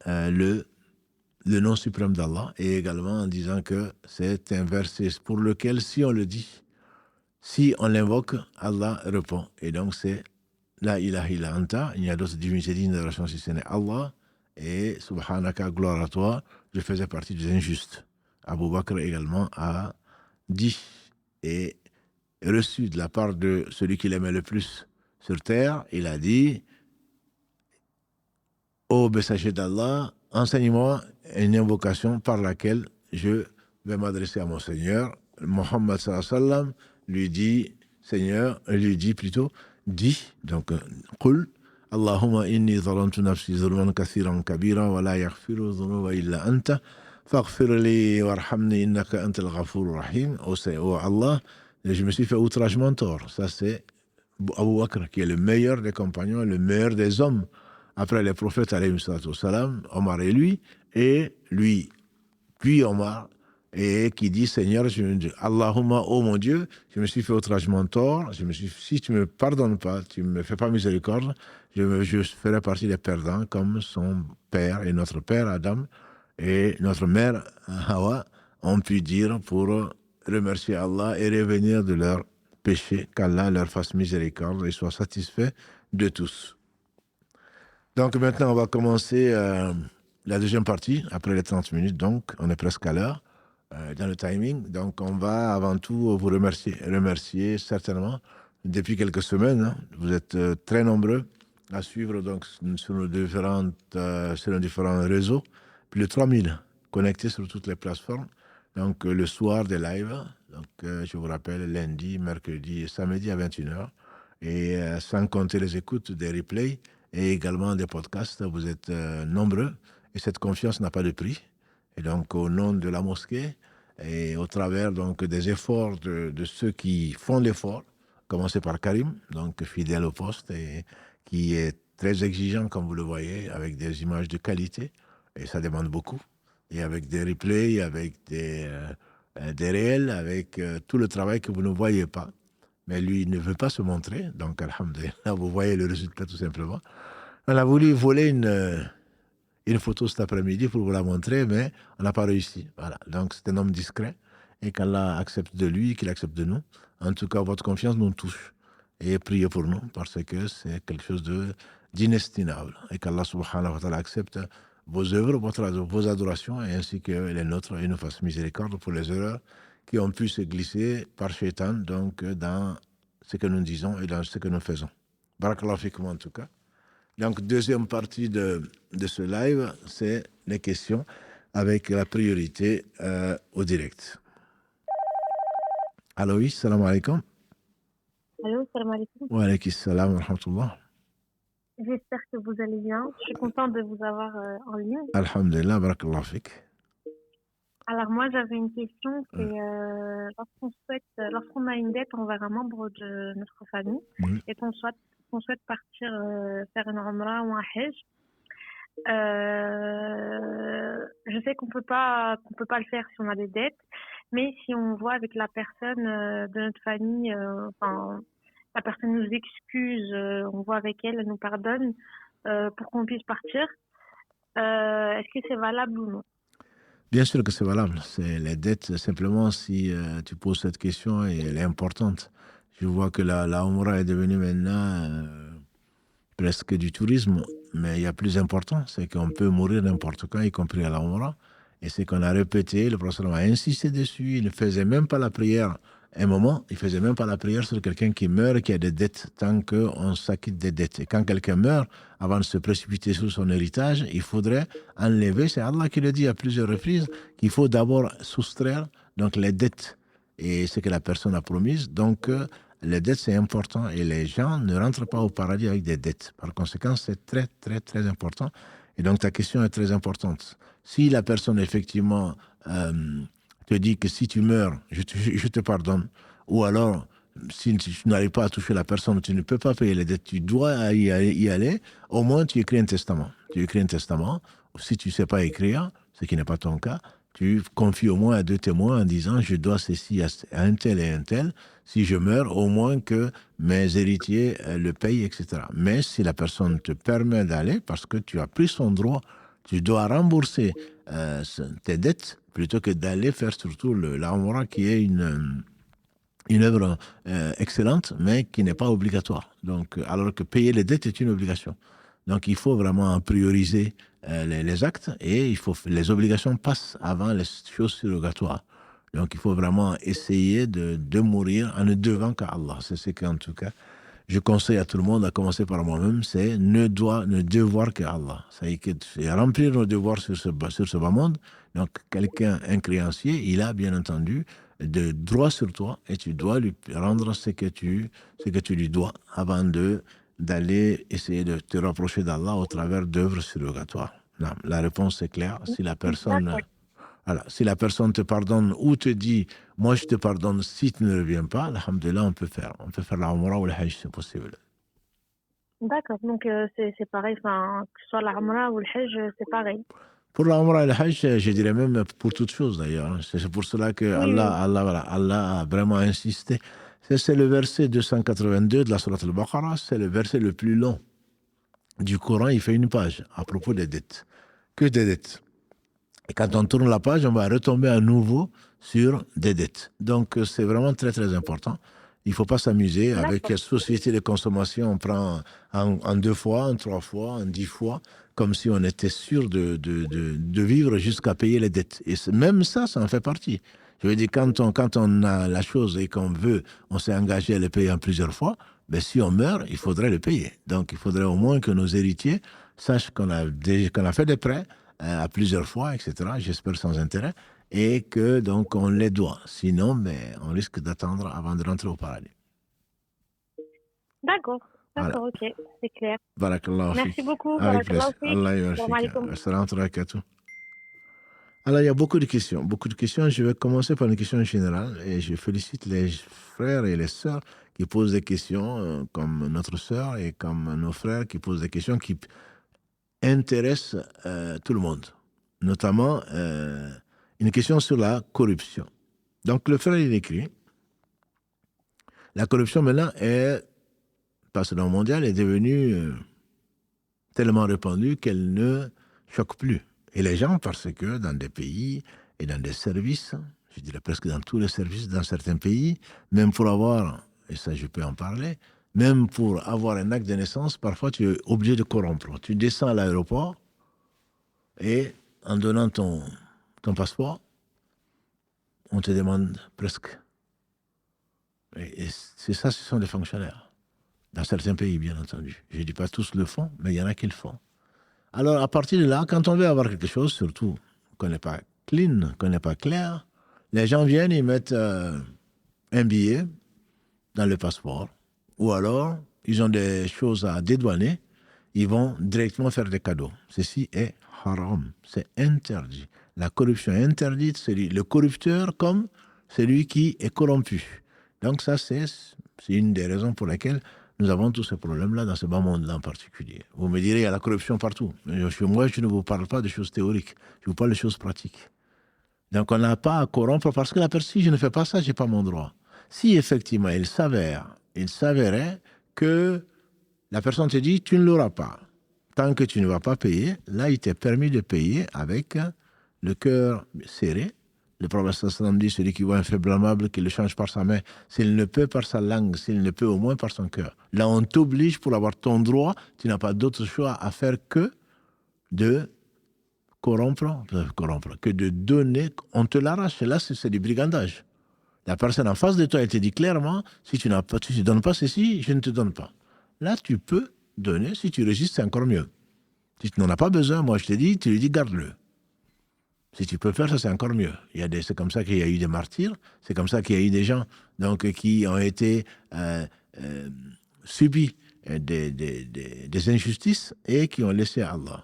le nom suprême d'Allah, et également en disant que c'est un verset pour lequel si on le dit, si on l'invoque, Allah répond. Et donc c'est la ilaha illa anta, il y a d'autres divinités dignes d'adoration si ce n'est Allah, et subhanaka, gloire à toi, je faisais partie des injustes. Abu Bakr également a dit et reçu de la part de celui qu'il aimait le plus sur terre, il a dit: ô messager d'Allah, enseigne-moi une invocation par laquelle je vais m'adresser à mon Seigneur. Mohammed sallallahu alayhi wa sallam lui dit, Seigneur, lui dit plutôt, dit, donc, qul, Allahumma inni zalamtu nafsi zulman kathiran kabira wa la yaghfiru dhunuba illa anta faghfir li warhamni innaka antal ghafurur rahim. Oh Allah, je me suis fait outragement tort. Ça c'est Abu Bakr qui est le meilleur des compagnons, le meilleur des hommes. Après les prophètes, alayhi salatu wassalam, Omar et lui, puis Omar, et qui dit: Seigneur, Allahumma, oh mon Dieu, je me suis fait outragement tort, si tu ne me pardonnes pas, tu ne me fais pas miséricorde, je ferai partie des perdants, comme son père et notre père Adam et notre mère Hawa ont pu dire pour remercier Allah et revenir de leur péché, qu'Allah leur fasse miséricorde et soit satisfait de tous. Donc maintenant, on va commencer la deuxième partie, après les 30 minutes, donc on est presque à l'heure dans le timing. Donc on va avant tout vous remercier certainement depuis quelques semaines. Hein, vous êtes très nombreux à suivre donc sur nos différents réseaux, plus de 3000 connectés sur toutes les plateformes. Donc le soir des lives, donc je vous rappelle lundi, mercredi et samedi à 21h, et sans compter les écoutes des replays et également des podcasts. Vous êtes nombreux et cette confiance n'a pas de prix. Et donc, au nom de la mosquée et au travers donc des efforts de ceux qui font l'effort, commencer par Karim, donc fidèle au poste et qui est très exigeant, comme vous le voyez, avec des images de qualité, et ça demande beaucoup, et avec des replays, avec des réels, avec tout le travail que vous ne voyez pas. Mais lui, il ne veut pas se montrer, donc alhamdulillah, vous voyez le résultat tout simplement. On a voulu voler une photo cet après-midi pour vous la montrer, mais on n'a pas réussi. Voilà. Donc c'est un homme discret, et qu'Allah accepte de lui, qu'il accepte de nous. En tout cas, votre confiance nous touche. Et priez pour nous, parce que c'est quelque chose d'inestimable. Et qu'Allah subhanahu wa ta'ala accepte vos œuvres, vos adorations, et ainsi que les nôtres, et nous fasse miséricorde pour les erreurs qui ont pu se glisser par Shaitan, donc dans ce que nous disons et dans ce que nous faisons. Barakallahu fikum en tout cas. Donc, deuxième partie de ce live, c'est les questions avec la priorité au direct. Allô, oui, salam alaikum. Allô, salam alaikum. Wa alaikum salam wa rahmatullah. J'espère que vous allez bien. Je suis contente de vous avoir en ligne. Alhamdulillah, barakallahu fik. Alors moi, j'avais une question, c'est lorsqu'on a une dette envers un membre de notre famille et qu'on souhaite partir faire une umrah ou un hajj, je sais qu'on peut pas le faire si on a des dettes, mais si on voit avec la personne de notre famille, la personne nous excuse, on voit avec elle, elle nous pardonne pour qu'on puisse partir. est-ce que c'est valable ou non? Bien sûr que c'est valable. C'est les dettes, simplement, si tu poses cette question, et elle est importante. Je vois que la Umrah est devenue maintenant presque du tourisme, mais il y a plus important, c'est qu'on peut mourir n'importe quand, y compris à la Umrah. Et c'est qu'on a répété, le professeur a insisté dessus, il ne faisait même pas la prière. Un moment, il ne faisait même pas la prière sur quelqu'un qui meurt et qui a des dettes, tant qu'on s'acquitte des dettes. Et quand quelqu'un meurt, avant de se précipiter sur son héritage, il faudrait enlever, c'est Allah qui le dit à plusieurs reprises, qu'il faut d'abord soustraire donc les dettes et ce que la personne a promis. Donc, les dettes, c'est important et les gens ne rentrent pas au paradis avec des dettes. Par conséquent, c'est très, très, très important. Et donc, ta question est très importante. Si la personne, effectivement, te dit que si tu meurs, je te pardonne, ou alors, si tu n'arrives pas à toucher la personne, tu ne peux pas payer les dettes, tu dois y aller, au moins tu écris un testament. Tu écris un testament, si tu ne sais pas écrire, ce qui n'est pas ton cas, tu confies au moins à 2 témoins en disant je dois ceci à un tel et un tel. Si je meurs, au moins que mes héritiers le payent, etc. Mais si la personne te permet d'aller, parce que tu as pris son droit, tu dois rembourser tes dettes plutôt que d'aller faire surtout la Umrah qui est une œuvre excellente, mais qui n'est pas obligatoire. Donc, alors que payer les dettes est une obligation. Donc, il faut vraiment prioriser les actes et les obligations passent avant les choses surrogatoires. Donc, il faut vraiment essayer de mourir en ne devant qu'à Allah. C'est ce qu'en tout cas, je conseille à tout le monde, à commencer par moi-même, c'est ne devoir qu'à Allah. C'est remplir nos devoirs sur ce bas monde. Donc, un créancier, il a bien entendu de droit sur toi et tu dois lui rendre ce que tu lui dois avant d'aller essayer de te rapprocher d'Allah au travers d'œuvres surrogatoires. Non, la réponse est claire. Si la personne te pardonne ou te dit moi je te pardonne si tu ne reviens pas, alhamdoulilah, on peut faire la Umrah ou le Hajj, c'est possible. D'accord, donc c'est pareil, enfin, que ce soit la Umrah ou le Hajj, c'est pareil. Pour la Umrah et le Hajj, je dirais même pour toutes choses d'ailleurs. C'est pour cela que Oui. Allah a vraiment insisté. C'est le verset 282 de la Sourate Al-Baqarah, c'est le verset le plus long du Coran. Il fait une page à propos des dettes. Que des dettes. Et quand on tourne la page, on va retomber à nouveau sur des dettes. Donc, c'est vraiment très, très important. Il ne faut pas s'amuser avec la société de consommation. On prend en 2 fois, en 3 fois, en 10 fois, comme si on était sûr de vivre jusqu'à payer les dettes. Et même ça en fait partie. Je veux dire, quand on a la chose et qu'on veut, on s'est engagé à le payer en plusieurs fois, ben, si on meurt, il faudrait le payer. Donc, il faudrait au moins que nos héritiers sachent qu'on a fait des prêts à plusieurs fois, etc., j'espère sans intérêt, et que donc on les doit. Sinon, mais on risque d'attendre avant de rentrer au paradis. D'accord, voilà. Ok, c'est clair. Barakallahu Merci fik. beaucoup. Avec plaisir. Allah yarfik. Assalamu alaikum. Alors, il y a beaucoup de questions. Je vais commencer par une question générale et je félicite les frères et les sœurs qui posent des questions, comme notre sœur et comme nos frères qui posent des questions qui intéresse tout le monde, notamment une question sur la corruption. Donc le frère il écrit, la corruption maintenant parce que dans le mondial, est devenue tellement répandue qu'elle ne choque plus. Et les gens, parce que dans des pays et dans des services, je dirais presque dans tous les services, dans certains pays, même pour avoir, et ça je peux en parler, même pour avoir un acte de naissance, parfois tu es obligé de corrompre. Tu descends à l'aéroport et en donnant ton passeport, on te demande presque. Et c'est ça, ce sont des fonctionnaires. Dans certains pays, bien entendu. Je ne dis pas tous le font, mais il y en a qui le font. Alors, à partir de là, quand on veut avoir quelque chose, surtout qu'on n'est pas clean, qu'on n'est pas clair, les gens viennent, ils mettent un billet dans le passeport. Ou alors, ils ont des choses à dédouaner, ils vont directement faire des cadeaux. Ceci est haram, c'est interdit. La corruption est interdite, c'est le corrupteur comme celui qui est corrompu. Donc ça, c'est une des raisons pour lesquelles nous avons tous ces problèmes-là dans ce bas monde-là en particulier. Vous me direz, il y a la corruption partout. Moi, je ne vous parle pas de choses théoriques, je vous parle de choses pratiques. Donc on n'a pas à corrompre parce que la personne, si je ne fais pas ça, je n'ai pas mon droit. Si effectivement il s'avérait que la personne te dit, tu ne l'auras pas. Tant que tu ne vas pas payer, là, il t'est permis de payer avec le cœur serré. Le prophète sallam dit, celui qui voit un fait blâmable, qu'il le change par sa main, s'il ne peut par sa langue, s'il ne peut au moins par son cœur. Là, on t'oblige pour avoir ton droit, tu n'as pas d'autre choix à faire que de corrompre, que de donner, on te l'arrache. Là, c'est du brigandage. La personne en face de toi, elle te dit clairement, si tu ne donnes pas ceci, je ne te donne pas. Là, tu peux donner. Si tu résistes, c'est encore mieux. Si tu n'en as pas besoin, moi je te dis, tu lui dis garde-le. Si tu peux faire ça, c'est encore mieux. C'est comme ça qu'il y a eu des martyrs, c'est comme ça qu'il y a eu des gens donc, qui ont été subis des injustices et qui ont laissé Allah.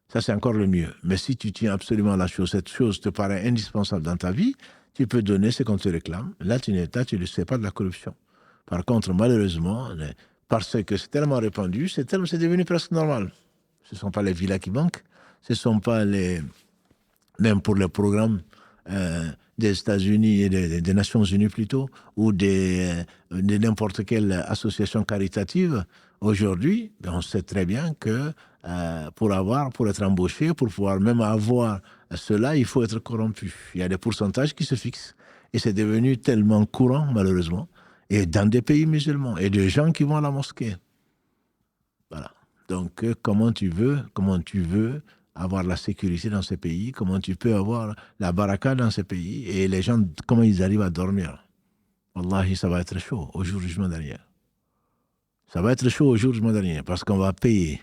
Ça, c'est encore le mieux. Mais si tu tiens absolument à la chose, cette chose te paraît indispensable dans ta vie, tu peux donner ce qu'on te réclame. Là, tu ne sais pas de la corruption. Par contre, malheureusement, parce que c'est tellement répandu, c'est devenu presque normal. Ce ne sont pas les villas qui manquent, ce ne sont pas même pour les programmes des États-Unis et des Nations Unies plutôt, ou de n'importe quelle association caritative. Aujourd'hui, on sait très bien que pour être embauché, pour pouvoir même avoir cela, il faut être corrompu. Il y a des pourcentages qui se fixent. Et c'est devenu tellement courant, malheureusement, et dans des pays musulmans, et des gens qui vont à la mosquée. Voilà. Donc, comment tu veux avoir la sécurité dans ces pays, comment tu peux avoir la baraka dans ces pays, et les gens, comment ils arrivent à dormir. Wallahi, ça va être chaud au jour du jugement dernier. Ça va être chaud au jour du jugement dernier, parce qu'on va payer.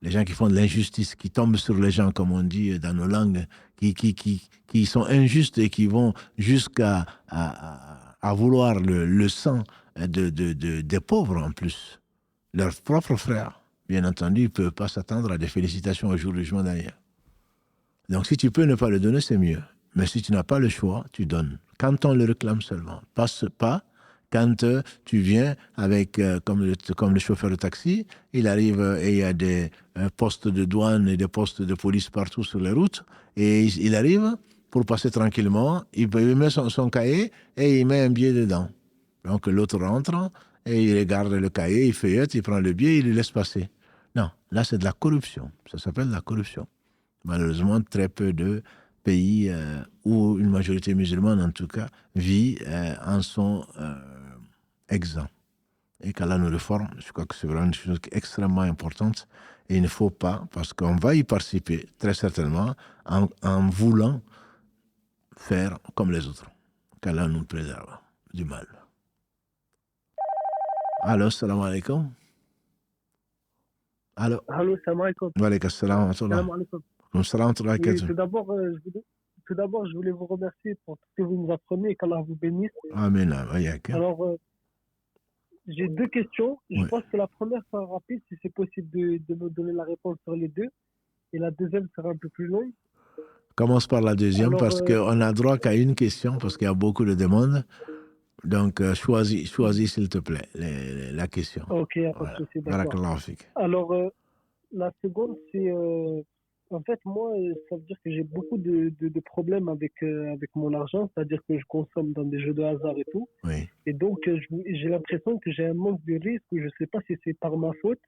Les gens qui font de l'injustice, qui tombent sur les gens, comme on dit dans nos langues, qui sont injustes et qui vont jusqu'à vouloir le sang des pauvres en plus. Leurs propres frères, bien entendu, ne peuvent pas s'attendre à des félicitations au jour du jugement dernier. Donc si tu peux ne pas le donner, c'est mieux. Mais si tu n'as pas le choix, tu donnes. Quand on le réclame seulement. Pas quand tu viens avec, comme le chauffeur de taxi, il arrive et il y a des postes de douane et des postes de police partout sur les routes, et il arrive pour passer tranquillement, il met son cahier et il met un billet dedans. Donc l'autre rentre et il regarde le cahier, il feuillette, il prend le billet, il le laisse passer. Non, là c'est de la corruption. Ça s'appelle la corruption. Malheureusement, très peu de pays où une majorité musulmane, en tout cas, vit en sont exempts. Et qu'Allah nous réforme, je crois que c'est vraiment une chose extrêmement importante. Et il ne faut pas, parce qu'on va y participer, très certainement, en voulant faire comme les autres. Qu'Allah nous préserve du mal. Allô, salam alaikum. Allô, salam alaikum. Wa alaikum salam wa rahmatullah. Salam alaikum. Oui, tout d'abord, je voulais vous remercier pour tout ce que vous nous apprenez et qu'Allah vous bénisse. Amen. Alors, j'ai deux questions. Je Oui. pense que la première sera rapide, si c'est possible de me donner la réponse sur les deux. Et la deuxième sera un peu plus longue. Commence par la deuxième, Alors, parce qu'on n'a droit qu'à une question, parce qu'il y a beaucoup de demandes. Donc, choisis, s'il te plaît, la question. Ok, pas de Voilà. souci, d'accord. Barakallahu fik. Alors, la seconde, c'est... en fait, moi, ça veut dire que j'ai beaucoup de problèmes avec mon argent. C'est-à-dire que je consomme dans des jeux de hasard et tout. Oui. Et donc, j'ai l'impression que j'ai un manque de risque. Je ne sais pas si c'est par ma faute.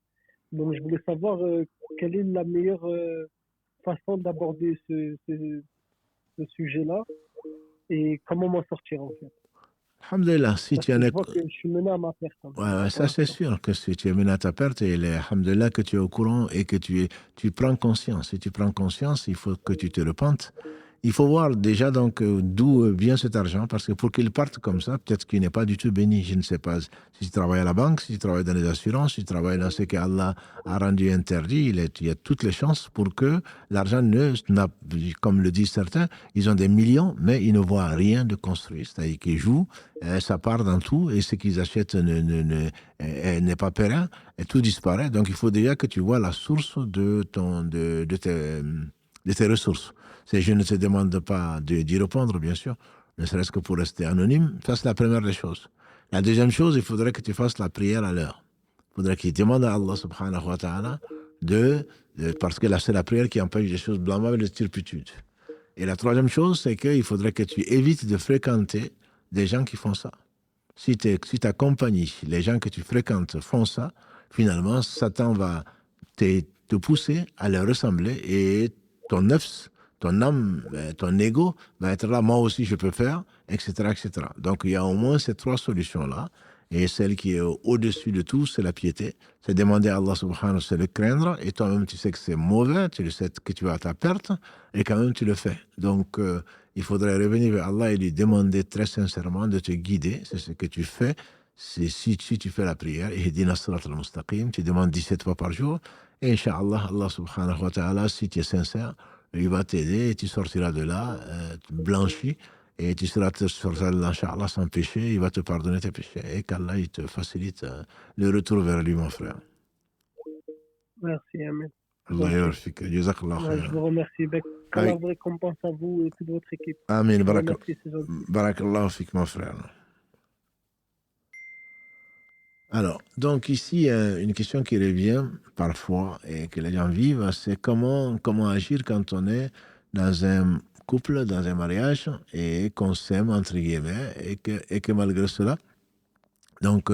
Donc, je voulais savoir quelle est la meilleure façon d'aborder ce sujet-là et comment m'en sortir, en fait. Alhamdulillah, si Parce tu en que es... je vois que je suis mené à ma perte. Ouais, ça c'est sûr que si tu es mené à ta perte, et alhamdulillah que tu es au courant et que tu prends conscience. Si tu prends conscience, il faut que tu te repentes. Il faut voir déjà donc d'où vient cet argent, parce que pour qu'il parte comme ça, peut-être qu'il n'est pas du tout béni. Je ne sais pas si tu travailles à la banque, si tu travailles dans les assurances, si tu travailles dans ce qu'Allah a rendu interdit. Il y a toutes les chances pour que l'argent comme le disent certains, ils ont des millions, mais ils ne voient rien de construit. C'est-à-dire qu'ils jouent, ça part dans tout, et ce qu'ils achètent n'est pas périn, et tout disparaît. Donc il faut déjà que tu vois la source de tes ressources. Je ne te demande pas d'y répondre, bien sûr, ne serait-ce que pour rester anonyme. Ça, c'est la première des choses. La deuxième chose, il faudrait que tu fasses la prière à l'heure. Il faudrait que tu demandes à Allah subhanahu wa ta'ala parce que là, c'est la prière qui empêche des choses blâmables et de turpitude. Et la troisième chose, c'est qu'il faudrait que tu évites de fréquenter des gens qui font ça. Si ta compagnie, les gens que tu fréquentes font ça, Finalement, Satan va te pousser à le ressembler et ton nefs, ton âme, ton ego va être là, moi aussi je peux faire, etc., etc. Donc il y a au moins ces trois solutions-là. Et celle qui est au-dessus de tout, c'est la piété. C'est demander à Allah subhanahu wa ta'ala, c'est le craindre. Et toi-même, tu sais que c'est mauvais, tu le sais que tu vas à ta perte, et quand même tu le fais. Donc il faudrait revenir vers Allah et lui demander très sincèrement de te guider. C'est ce que tu fais. C'est si tu fais la prière, Ihdina sirat al-mustaqim, tu demandes 17 fois par jour, et Inch'Allah, Allah subhanahu wa ta'ala, si tu es sincère, il va t'aider et tu sortiras de là, blanchi, et tu sortiras de là, Inch'Allah, sans péché, il va te pardonner tes péchés, et qu'Allah, il te facilite le retour vers lui, mon frère. Merci, Amen. Allah yarfik, jazakallah Je khair. vous remercie. Qu'Allah vous récompense à vous et toute votre équipe. Amen, Je vous remercie, c'est gentil. barakallah fik, mon frère. Alors, donc ici, une question qui revient parfois et que les gens vivent, c'est comment agir quand on est dans un couple, dans un mariage, et qu'on s'aime, entre guillemets, et que malgré cela, donc,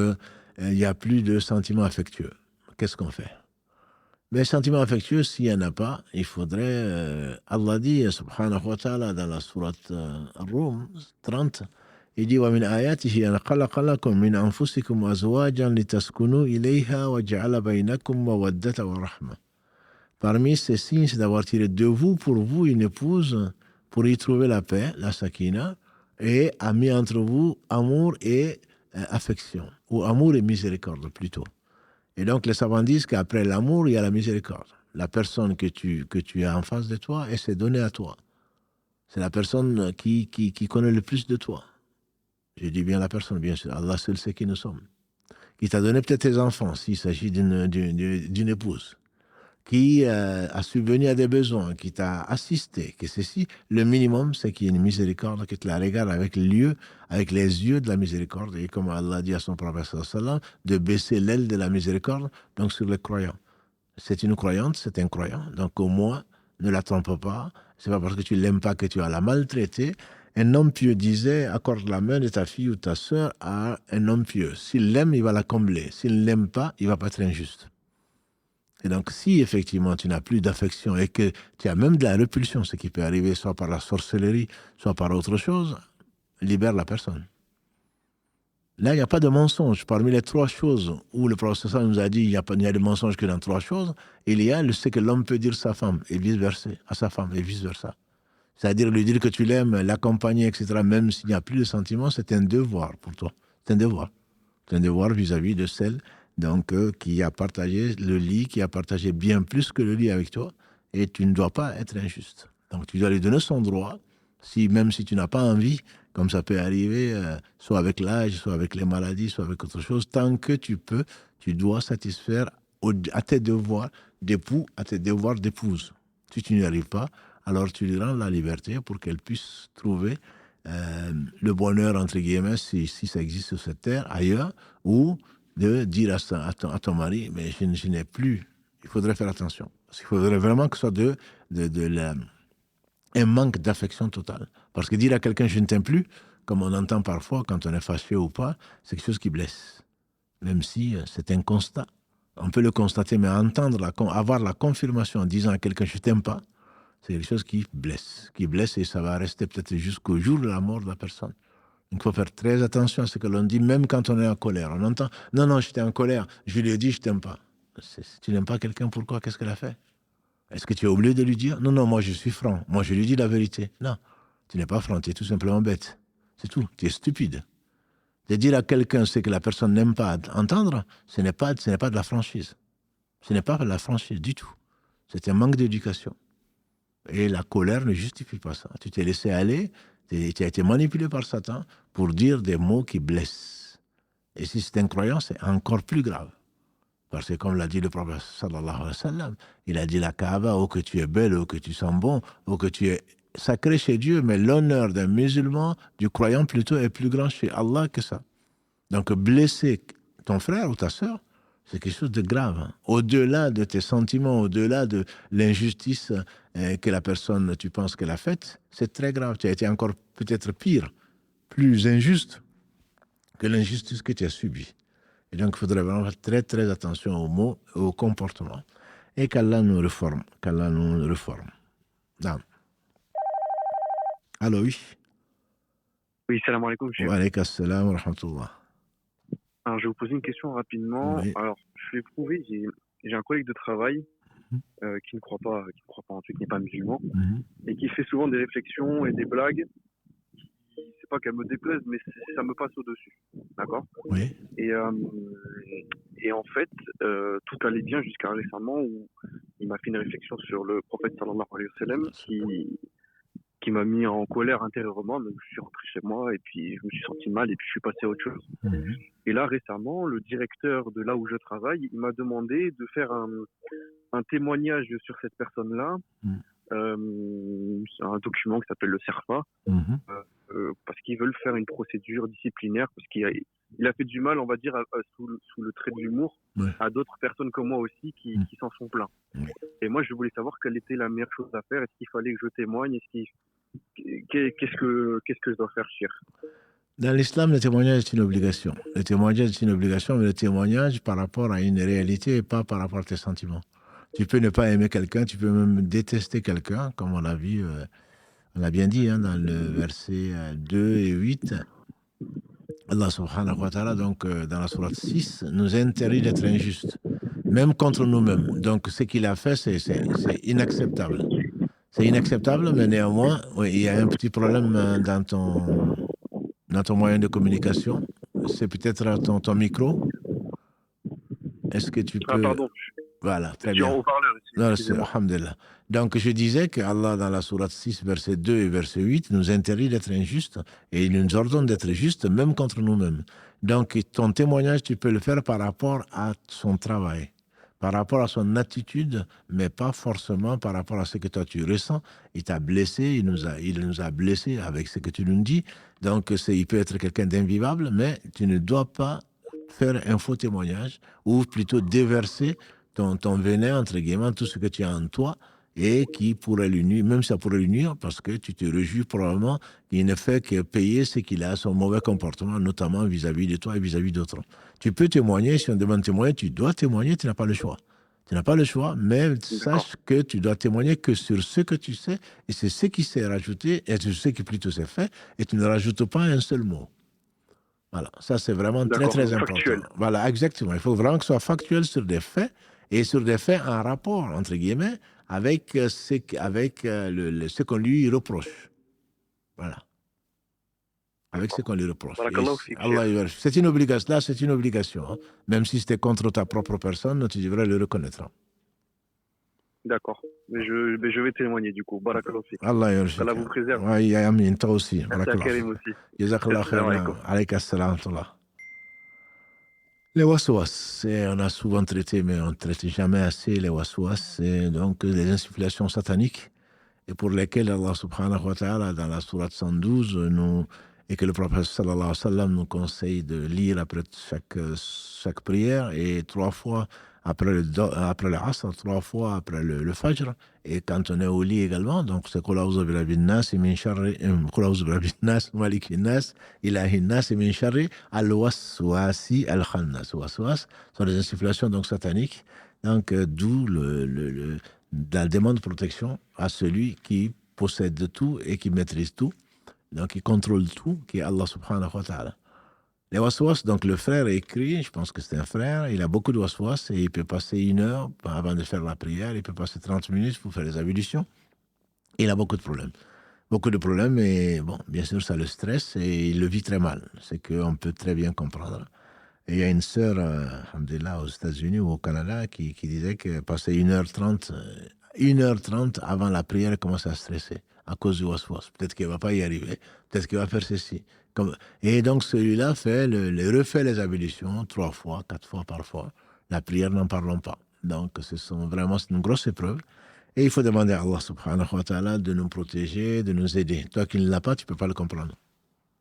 il n'y a plus de sentiments affectueux. Qu'est-ce qu'on fait? Mais sentiments affectueux, s'il n'y en a pas, il faudrait... Allah dit, subhanahu wa ta'ala, dans la sourate Ar-Rum 30, il dit وَمِنْ آيَاتِهِ أَنْ خَلَقَ لَكُم مِّنْ أَنفُسِكُمْ أَزْوَاجًا لِتَسْكُنُوا إِلَيْهَا وَجَعَلَ بَيْنَكُم مَّوَدَّةً وَرَحْمَةً. Parmi ces signes, c'est d'avoir tiré de vous, pour vous, une épouse, pour y trouver la paix, la sakina, et a mis entre vous amour et affection, ou amour et miséricorde plutôt. Et donc les savants disent qu'après l'amour, il y a la miséricorde. La personne que tu as en face de toi, elle s'est donnée à toi. C'est la personne qui connaît le plus de toi. Je dis bien la personne, bien sûr. Allah seul sait qui nous sommes. Qui t'a donné peut-être tes enfants, s'il s'agit d'une épouse. Qui a subvenu à des besoins, qui t'a assisté. Que ceci, le minimum, c'est qu'il y ait une miséricorde, que tu la regardes avec les yeux de la miséricorde. Et comme Allah dit à son prophète, sallam, de baisser l'aile de la miséricorde, donc sur les croyants. C'est une croyante, c'est un croyant. Donc au moins, ne la trompe pas. C'est pas parce que tu l'aimes pas que tu vas la maltraiter. Un homme pieux disait, accorde la main de ta fille ou ta sœur à un homme pieux. S'il l'aime, il va la combler. S'il ne l'aime pas, il va pas être injuste. Et donc, si effectivement tu n'as plus d'affection et que tu as même de la répulsion, ce qui peut arriver soit par la sorcellerie, soit par autre chose, libère la personne. Là, il n'y a pas de mensonge. Parmi les trois choses où le prophète nous a dit il n'y a de mensonge que dans trois choses, il y a ce que l'homme peut dire à sa femme et vice-versa, à sa femme et vice-versa. C'est-à-dire lui dire que tu l'aimes, l'accompagner, etc., même s'il n'y a plus de sentiments, c'est un devoir pour toi. C'est un devoir. C'est un devoir vis-à-vis de celle donc, qui a partagé le lit, qui a partagé bien plus que le lit avec toi, et tu ne dois pas être injuste. Donc tu dois lui donner son droit, même si tu n'as pas envie, comme ça peut arriver, soit avec l'âge, soit avec les maladies, soit avec autre chose, tant que tu peux, tu dois satisfaire à tes devoirs d'époux, à tes devoirs d'épouse. Si tu n'y arrives pas, alors tu lui rends la liberté pour qu'elle puisse trouver le bonheur, entre guillemets, si ça existe sur cette terre, ailleurs, ou de dire à ton mari, mais je n'ai plus, il faudrait faire attention. Parce qu'il faudrait vraiment que ce soit un manque d'affection totale. Parce que dire à quelqu'un, je ne t'aime plus, comme on entend parfois quand on est fâché ou pas, c'est quelque chose qui blesse. Même si c'est un constat. On peut le constater, mais avoir la confirmation en disant à quelqu'un, je ne t'aime pas, c'est quelque chose qui blesse et ça va rester peut-être jusqu'au jour de la mort de la personne. Donc, il faut faire très attention à ce que l'on dit, même quand on est en colère. On entend, non, j'étais en colère, je lui ai dit, je t'aime pas. Si tu n'aimes pas quelqu'un, pourquoi? Qu'est-ce qu'elle a fait? Est-ce que tu es obligé de lui dire, non, moi je suis franc, moi je lui dis la vérité? Non, tu n'es pas franc, tu es tout simplement bête. C'est tout, tu es stupide. De dire à quelqu'un ce que la personne n'aime pas entendre, ce n'est pas de la franchise. Ce n'est pas de la franchise du tout. C'est un manque d'éducation. Et la colère ne justifie pas ça. Tu t'es laissé aller, tu as été manipulé par Satan pour dire des mots qui blessent. Et si c'est un croyant, c'est encore plus grave. Parce que comme l'a dit le prophète sallallahu alayhi wa sallam, il a dit la Kaaba, oh que tu es belle, oh que tu sens bon, oh que tu es sacré chez Dieu, mais l'honneur d'un musulman, du croyant plutôt, est plus grand chez Allah que ça. Donc blesser ton frère ou ta sœur, c'est quelque chose de grave. Hein. Au-delà de tes sentiments, au-delà de l'injustice que la personne, tu penses qu'elle a faite, c'est très grave. Tu as été encore peut-être pire, plus injuste que l'injustice que tu as subie. Et donc, il faudrait vraiment faire très, très attention aux mots et aux comportements. Et qu'Allah nous réforme. Qu'Allah nous réforme. Non. Allô, oui. Oui, salam alaikum, Wa alayka assalam wa rahmatullah. Alors, je vais vous poser une question rapidement. Oui. Alors, je vais prouver, j'ai un collègue de travail qui ne croit pas en Dieu, qui n'est pas musulman, et qui fait souvent des réflexions et des blagues. C'est pas qu'elles me déplaisent, mais ça me passe au-dessus. D'accord? Oui. Et en fait, tout allait bien jusqu'à récemment où il m'a fait une réflexion sur le prophète sallallahu alayhi wa sallam qui m'a mis en colère intérieurement. Donc, je suis rentré chez moi et puis je me suis senti mal et puis je suis passé à autre chose. Et là, récemment, le directeur de là où je travaille, il m'a demandé de faire un témoignage sur cette personne-là, un document qui s'appelle le CERFA, parce qu'ils veulent faire une procédure disciplinaire, parce qu'il a fait du mal, on va dire, sous le trait de l'humour, à d'autres personnes comme moi aussi qui s'en sont plaints. Et moi, je voulais savoir quelle était la meilleure chose à faire. Est-ce qu'il fallait que je témoigne? Qu'est-ce que je dois faire, Chir? Dans l'islam, le témoignage est une obligation. Le témoignage est une obligation, mais le témoignage par rapport à une réalité et pas par rapport à tes sentiments. Tu peux ne pas aimer quelqu'un, tu peux même détester quelqu'un, comme on l'a vu, on l'a bien dit dans le verset 2 et 8. Allah subhanahu wa ta'ala, donc dans la sourate 6, nous interdit d'être injuste, même contre nous-mêmes. Donc ce qu'il a fait, c'est inacceptable. C'est inacceptable, mais néanmoins, oui, il y a un petit problème dans ton moyen de communication. C'est peut-être ton micro. Est-ce que tu peux... Ah, pardon. Voilà, très bien. bien. En haut-parleur ici. Alhamdulillah. Donc, je disais que Allah, dans la sourate 6, verset 2 et verset 8, nous interdit d'être injustes et il nous ordonne d'être justes, même contre nous-mêmes. Donc, ton témoignage, tu peux le faire par rapport à son travail, par rapport à son attitude, mais pas forcément par rapport à ce que toi tu ressens. Il t'a blessé, il nous a blessés avec ce que tu nous dis. Donc, il peut être quelqu'un d'invivable, mais tu ne dois pas faire un faux témoignage ou plutôt déverser ton venin, entre guillemets, tout ce que tu as en toi et qui pourrait lui nuire, même ça pourrait lui nuire parce que tu te réjouis probablement qu'il ne fait que payer ce qu'il a, son mauvais comportement, notamment vis-à-vis de toi et vis-à-vis d'autres. Tu peux témoigner, si on demande de témoigner, tu dois témoigner, tu n'as pas le choix. Tu n'as pas le choix, mais sache que tu dois témoigner que sur ce que tu sais, et c'est ce qui s'est rajouté, et c'est ce qui plutôt s'est fait, et tu ne rajoutes pas un seul mot. Voilà, ça c'est vraiment très très important. Factuel. Voilà, exactement. Il faut vraiment que ce soit factuel sur des faits, et sur des faits en rapport, entre guillemets, avec ce qu'on lui reproche. Voilà. Avec ce qu'on lui reproche. C'est une obligation. Là, c'est une obligation. Hein. Même si c'était contre ta propre personne, tu devrais le reconnaître. Hein. D'accord. Mais je vais témoigner du coup. Barakallahu fik. Allah vous préserve. Oui, Amin. Toi aussi. Merci Karim aussi. Jazakallah khairan. Alayka assalam. Les waswas, on a souvent traité, mais on ne traite jamais assez les waswas, c'est donc les insufflations sataniques, et pour lesquelles Allah subhanahu wa ta'ala, dans la sourate 112, et que le prophète sallallahu alayhi wa sallam nous conseille de lire après chaque prière, et 3 fois après le Asr, 3 fois après le Fajr, et quand on est au lit également, donc c'est Qul a'udhu birabbin nas min sharri malikin nas ilahin nas min sharri al-waswasi al-khannas. Waswas sont des insufflations donc sataniques, donc d'où la demande de protection à celui qui possède tout et qui maîtrise tout, donc qui contrôle tout, qui est Allah subhanahu wa ta'ala. Les waswas, donc le frère écrit, je pense que c'est un frère, il a beaucoup de waswas et il peut passer 1 heure avant de faire la prière, il peut passer 30 minutes pour faire les ablutions. Il a beaucoup de problèmes. Beaucoup de problèmes et bon, bien sûr, ça le stresse et il le vit très mal. C'est qu'on peut très bien comprendre. Et il y a une sœur, alhamdoulilah, aux États-Unis ou au Canada qui disait que passer 1h30 avant la prière, elle commence à stresser à cause du waswas. Peut-être qu'elle ne va pas y arriver, peut-être qu'elle va faire ceci. Et donc celui-là refait les ablutions 3 fois, 4 fois parfois. La prière, n'en parlons pas. Donc c'est une grosse épreuve. Et il faut demander à Allah subhanahu wa ta'ala de nous protéger, de nous aider. Toi qui ne l'as pas, tu ne peux pas le comprendre.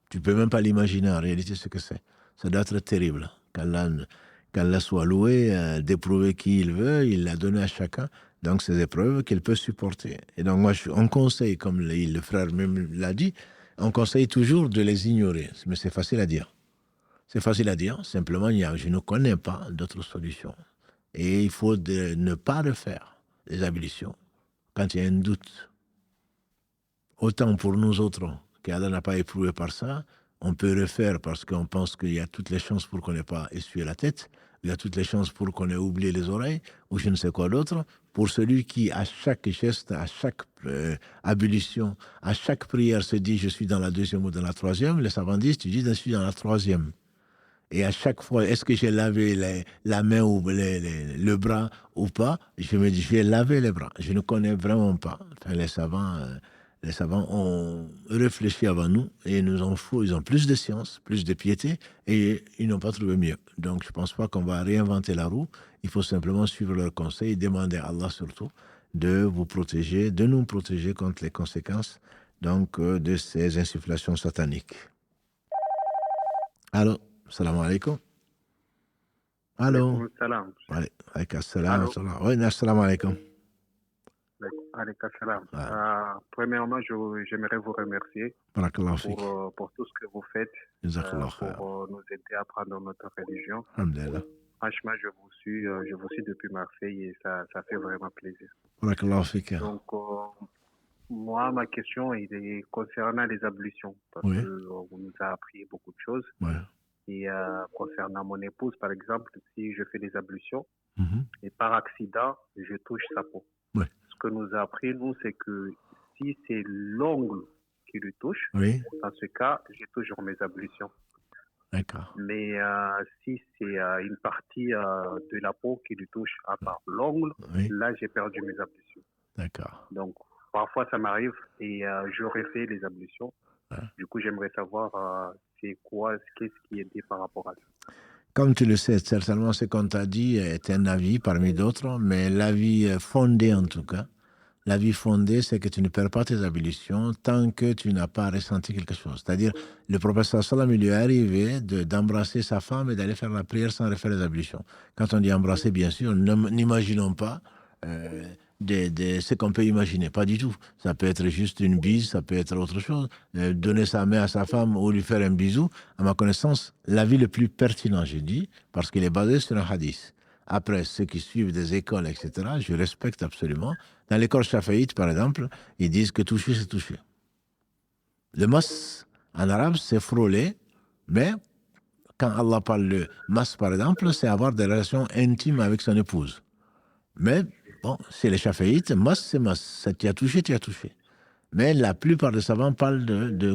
Tu ne peux même pas l'imaginer en réalité ce que c'est. Ça doit être terrible. Qu'Allah soit loué, d'éprouver qui il veut, il l'a donné à chacun. Donc ces épreuves qu'il peut supporter. Et donc moi, on conseille, comme le frère même l'a dit, on conseille toujours de les ignorer. Mais c'est facile à dire. C'est facile à dire. Simplement, je ne connais pas d'autre solution. Et il faut ne pas refaire les ablutions quand il y a un doute. Autant pour nous autres, qu'Allah n'a pas éprouvé par ça, on peut refaire parce qu'on pense qu'il y a toutes les chances pour qu'on n'ait pas essuyé la tête, il y a toutes les chances pour qu'on ait oublié les oreilles, ou je ne sais quoi d'autre. Pour celui qui, à chaque geste, à chaque ablution, à chaque prière se dit « je suis dans la deuxième ou dans la troisième », les savants disent « tu dis je suis dans la troisième ». Et à chaque fois, est-ce que j'ai lavé la main ou le bras ou pas? Je me dis, je vais laver les bras. Je ne connais vraiment pas. Enfin, les savants ont réfléchi avant nous et ils ont plus de science, plus de piété et ils n'ont pas trouvé mieux. Donc, je ne pense pas qu'on va réinventer la roue. Il faut simplement suivre leurs conseils et demander à Allah surtout de vous protéger, de nous protéger contre les conséquences donc, de ces insufflations sataniques. Alors, salam alaikum. Allô. Salam. Alaikum salam. Oui, assalamu alaikum. Alaikum salam. Premièrement, j'aimerais vous remercier pour tout ce que vous faites pour nous aider à apprendre notre religion. Alhamdulillah. Franchement, je vous suis depuis Marseille et ça fait vraiment plaisir. Donc, moi, ma question est concernant les ablutions parce qu'on nous a appris beaucoup de choses. Ouais. Et concernant mon épouse, par exemple, si je fais des ablutions et par accident, je touche sa peau. Ouais. Ce que nous a appris, nous, c'est que si c'est l'ongle qui lui touche, dans ce cas, j'ai toujours mes ablutions. D'accord. Mais si c'est une partie de la peau qui lui touche à part l'ongle, là, j'ai perdu mes ablutions. D'accord. Donc, parfois, ça m'arrive et je refais les ablutions. Ouais. Du coup, j'aimerais savoir qu'est-ce qui est dit par rapport à ça. Comme tu le sais, certainement ce qu'on t'a dit est un avis parmi d'autres, mais l'avis fondé en tout cas, l'avis fondé, c'est que tu ne perds pas tes ablutions tant que tu n'as pas ressenti quelque chose. C'est-à-dire, le professeur Salam, il lui est arrivé d'embrasser sa femme et d'aller faire la prière sans refaire les ablutions. Quand on dit embrasser, bien sûr, n'imaginons pas ce qu'on peut imaginer, pas du tout. Ça peut être juste une bise, ça peut être autre chose. Donner sa main à sa femme ou lui faire un bisou, à ma connaissance, l'avis le plus pertinent, j'ai dit, parce qu'il est basé sur un hadith. Après, ceux qui suivent des écoles, etc., je respecte absolument. Dans l'école shafiïte, par exemple, ils disent que toucher, c'est toucher. Le mas, en arabe, c'est frôler, mais quand Allah parle de mas, par exemple, c'est avoir des relations intimes avec son épouse. Mais bon, c'est les shafiïtes, mas, c'est mas. Ça, tu as touché, tu as touché. Mais la plupart des savants parlent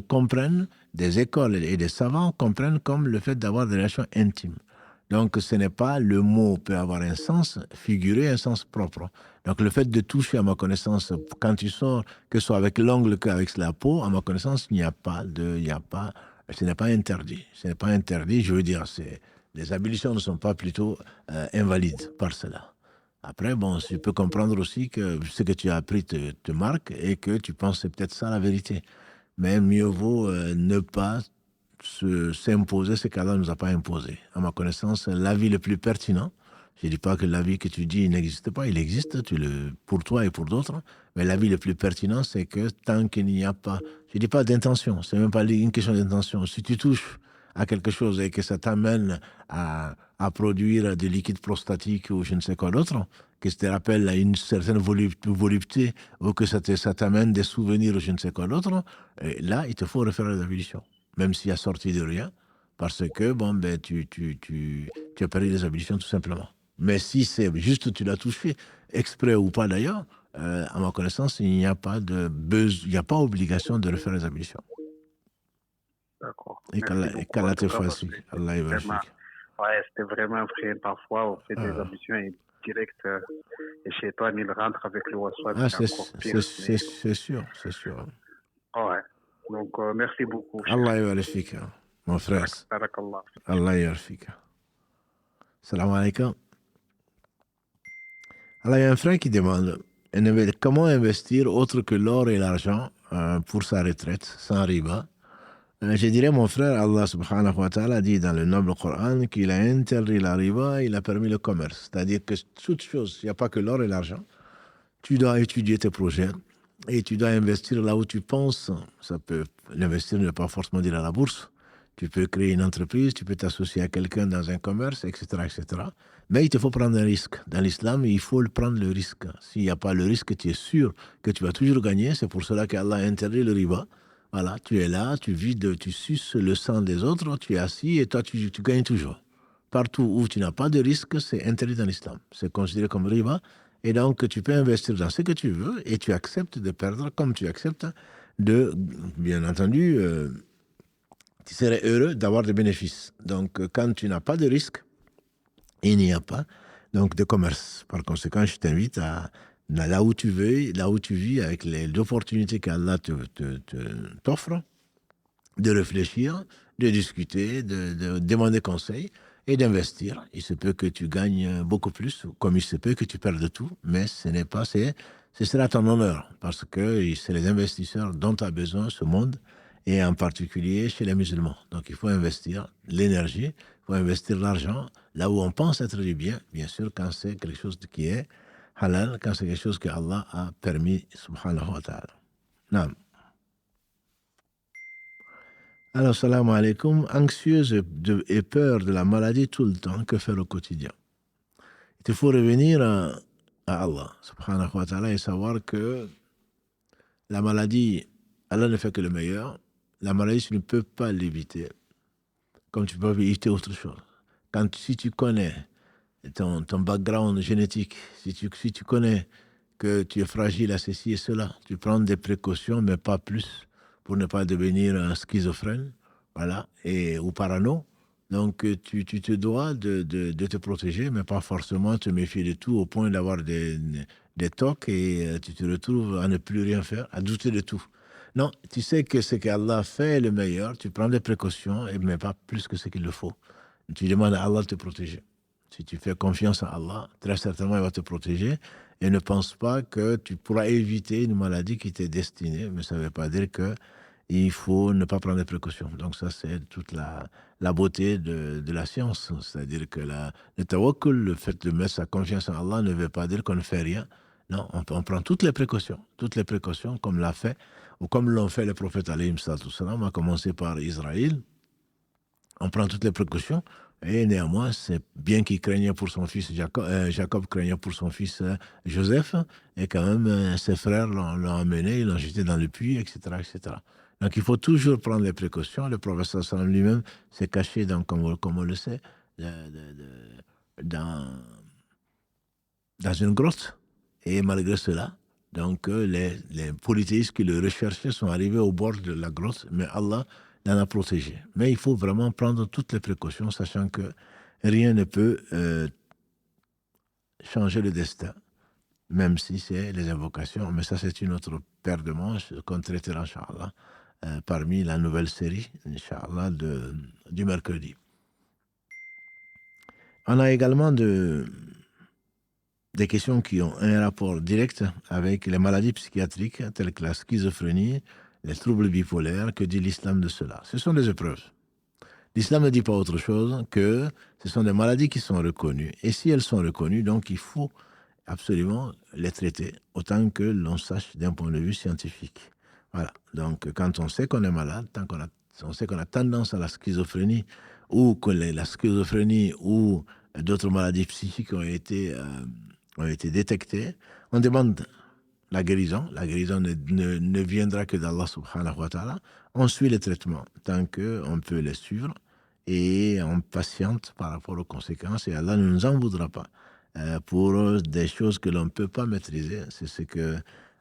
comprennent, des écoles et des savants comprennent comme le fait d'avoir des relations intimes. Donc, ce n'est pas, le mot peut avoir un sens figuré, un sens propre. Donc, le fait de toucher, à ma connaissance, quand tu sors, que ce soit avec l'ongle qu'avec la peau, à ma connaissance, ce n'est pas interdit. Ce n'est pas interdit, je veux dire, les ablutions ne sont pas plutôt invalides par cela. Après, bon, tu peux comprendre aussi que ce que tu as appris te marque et que tu penses que c'est peut-être ça la vérité. Mais mieux vaut ne pas s'imposer ce qu'Allah ne nous a pas imposé. À ma connaissance, l'avis le plus pertinent, je ne dis pas que l'avis que tu dis n'existe pas, il existe pour toi et pour d'autres, mais l'avis le plus pertinent, c'est que tant qu'il n'y a pas, je ne dis pas d'intention, c'est même pas une question d'intention. Si tu touches à quelque chose et que ça t'amène à produire des liquides prostatiques ou je ne sais quoi d'autre, que ça te rappelle à une certaine volupté ou que ça t'amène des souvenirs ou je ne sais quoi d'autre, là, il te faut refaire les ablutions. Même s'il y a sorti de rien, parce que bon, ben, tu as perdu les ablutions tout simplement. Mais si c'est juste tu l'as touché, exprès ou pas d'ailleurs, à ma connaissance, il n'y a pas obligation de refaire les ablutions. D'accord. Et qu'Allah te fasse, Allah est magnifique. Ouais, c'était vraiment un frère. Parfois, on fait des ablutions et direct, et chez toi, il rentre avec le waswad. Ah, c'est sûr, c'est sûr. Ouais. Donc, merci beaucoup. Allah yarfik, mon frère. Allah yarfik. Salam alaikum. Alors, il y a un frère qui demande comment investir autre que l'or et l'argent pour sa retraite, sans riba. Je dirais, mon frère, Allah subhanahu wa ta'ala dit dans le noble Coran qu'il a interdit la riba, il a permis le commerce. C'est-à-dire que toute chose, il n'y a pas que l'or et l'argent. Tu dois étudier tes projets. Et tu dois investir là où tu penses. L'investir ne veut pas forcément dire à la bourse. Tu peux créer une entreprise, tu peux t'associer à quelqu'un dans un commerce, etc., etc. Mais il te faut prendre un risque. Dans l'islam, il faut prendre le risque. S'il n'y a pas le risque, tu es sûr que tu vas toujours gagner. C'est pour cela qu'Allah a interdit le riba. Voilà, tu es là, tu vides, tu suces le sang des autres, tu es assis et toi, tu gagnes toujours. Partout où tu n'as pas de risque, c'est interdit dans l'islam. C'est considéré comme riba. Et donc, tu peux investir dans ce que tu veux et tu acceptes de perdre comme tu acceptes de, bien entendu, tu serais heureux d'avoir des bénéfices. Donc, quand tu n'as pas de risque, il n'y a pas donc de commerce. Par conséquent, je t'invite à là où tu veux, là où tu vis, avec les opportunités qu'Allah t'offre, de réfléchir, de discuter, de demander conseil et d'investir. Il se peut que tu gagnes beaucoup plus, comme il se peut que tu perdes tout, mais ce sera ton honneur, parce que c'est les investisseurs dont tu as besoin, ce monde, et en particulier chez les musulmans. Donc il faut investir l'énergie, il faut investir l'argent là où on pense être du bien sûr, quand c'est quelque chose qui est halal, quand c'est quelque chose que Allah a permis, subhanahu wa ta'ala. Naam. Alors, salam alaikum, anxieuse et peur de la maladie tout le temps, que faire au quotidien? Il faut revenir à Allah, subhanahu wa ta'ala, et savoir que la maladie, Allah ne fait que le meilleur. La maladie, tu ne peux pas l'éviter, comme tu peux éviter autre chose. Si tu connais ton background génétique, si tu connais que tu es fragile à ceci et cela, tu prends des précautions, mais pas plus, pour ne pas devenir un schizophrène, voilà, ou parano. Donc, tu te dois de te protéger, mais pas forcément te méfier de tout au point d'avoir des tocs et tu te retrouves à ne plus rien faire, à douter de tout. Non, tu sais que ce qu'Allah fait est le meilleur, tu prends des précautions, mais pas plus que ce qu'il le faut. Tu demandes à Allah de te protéger. Si tu fais confiance à Allah, très certainement il va te protéger. Et ne pense pas que tu pourras éviter une maladie qui t'est destinée, mais ça ne veut pas dire qu'il faut ne pas prendre des précautions. Donc ça, c'est toute la beauté de la science. C'est-à-dire que le tawakkul, le fait de mettre sa confiance en Allah, ne veut pas dire qu'on ne fait rien. Non, on prend toutes les précautions comme l'a fait, ou comme l'ont fait les prophètes alayhim salatu wassalam, à commencer par Israël. On prend toutes les précautions, et néanmoins, c'est bien qu'il craignait pour son fils Jacob craignait pour son fils Joseph, et quand même, ses frères l'ont amené, ils l'ont jeté dans le puits, etc., etc. Donc, il faut toujours prendre les précautions. Le prophète sallallahu alayhi wa sallam lui-même s'est caché, comme on le sait, dans une grotte. Et malgré cela, donc les polythéistes qui le recherchaient sont arrivés au bord de la grotte, mais Allah l'en a protégé. Mais il faut vraiment prendre toutes les précautions, sachant que rien ne peut changer le destin, même si c'est les invocations. Mais ça, c'est une autre paire de manches qu'on traitera, Inch'Allah, parmi la nouvelle série, Inch'Allah, du mercredi. On a également des questions qui ont un rapport direct avec les maladies psychiatriques telles que la schizophrénie, les troubles bipolaires. Que dit l'islam de cela? Ce sont des épreuves. L'islam ne dit pas autre chose que ce sont des maladies qui sont reconnues. Et si elles sont reconnues, donc il faut absolument les traiter autant que l'on sache d'un point de vue scientifique. Voilà. Donc quand on sait qu'on est malade, on sait qu'on a tendance à la schizophrénie, ou que la schizophrénie ou d'autres maladies psychiques ont été détectées, on demande la guérison. La guérison ne viendra que d'Allah subhanahu wa ta'ala. On suit les traitements tant qu'on peut les suivre et on patiente par rapport aux conséquences, et Allah ne nous en voudra pas pour des choses que l'on ne peut pas maîtriser. C'est ce que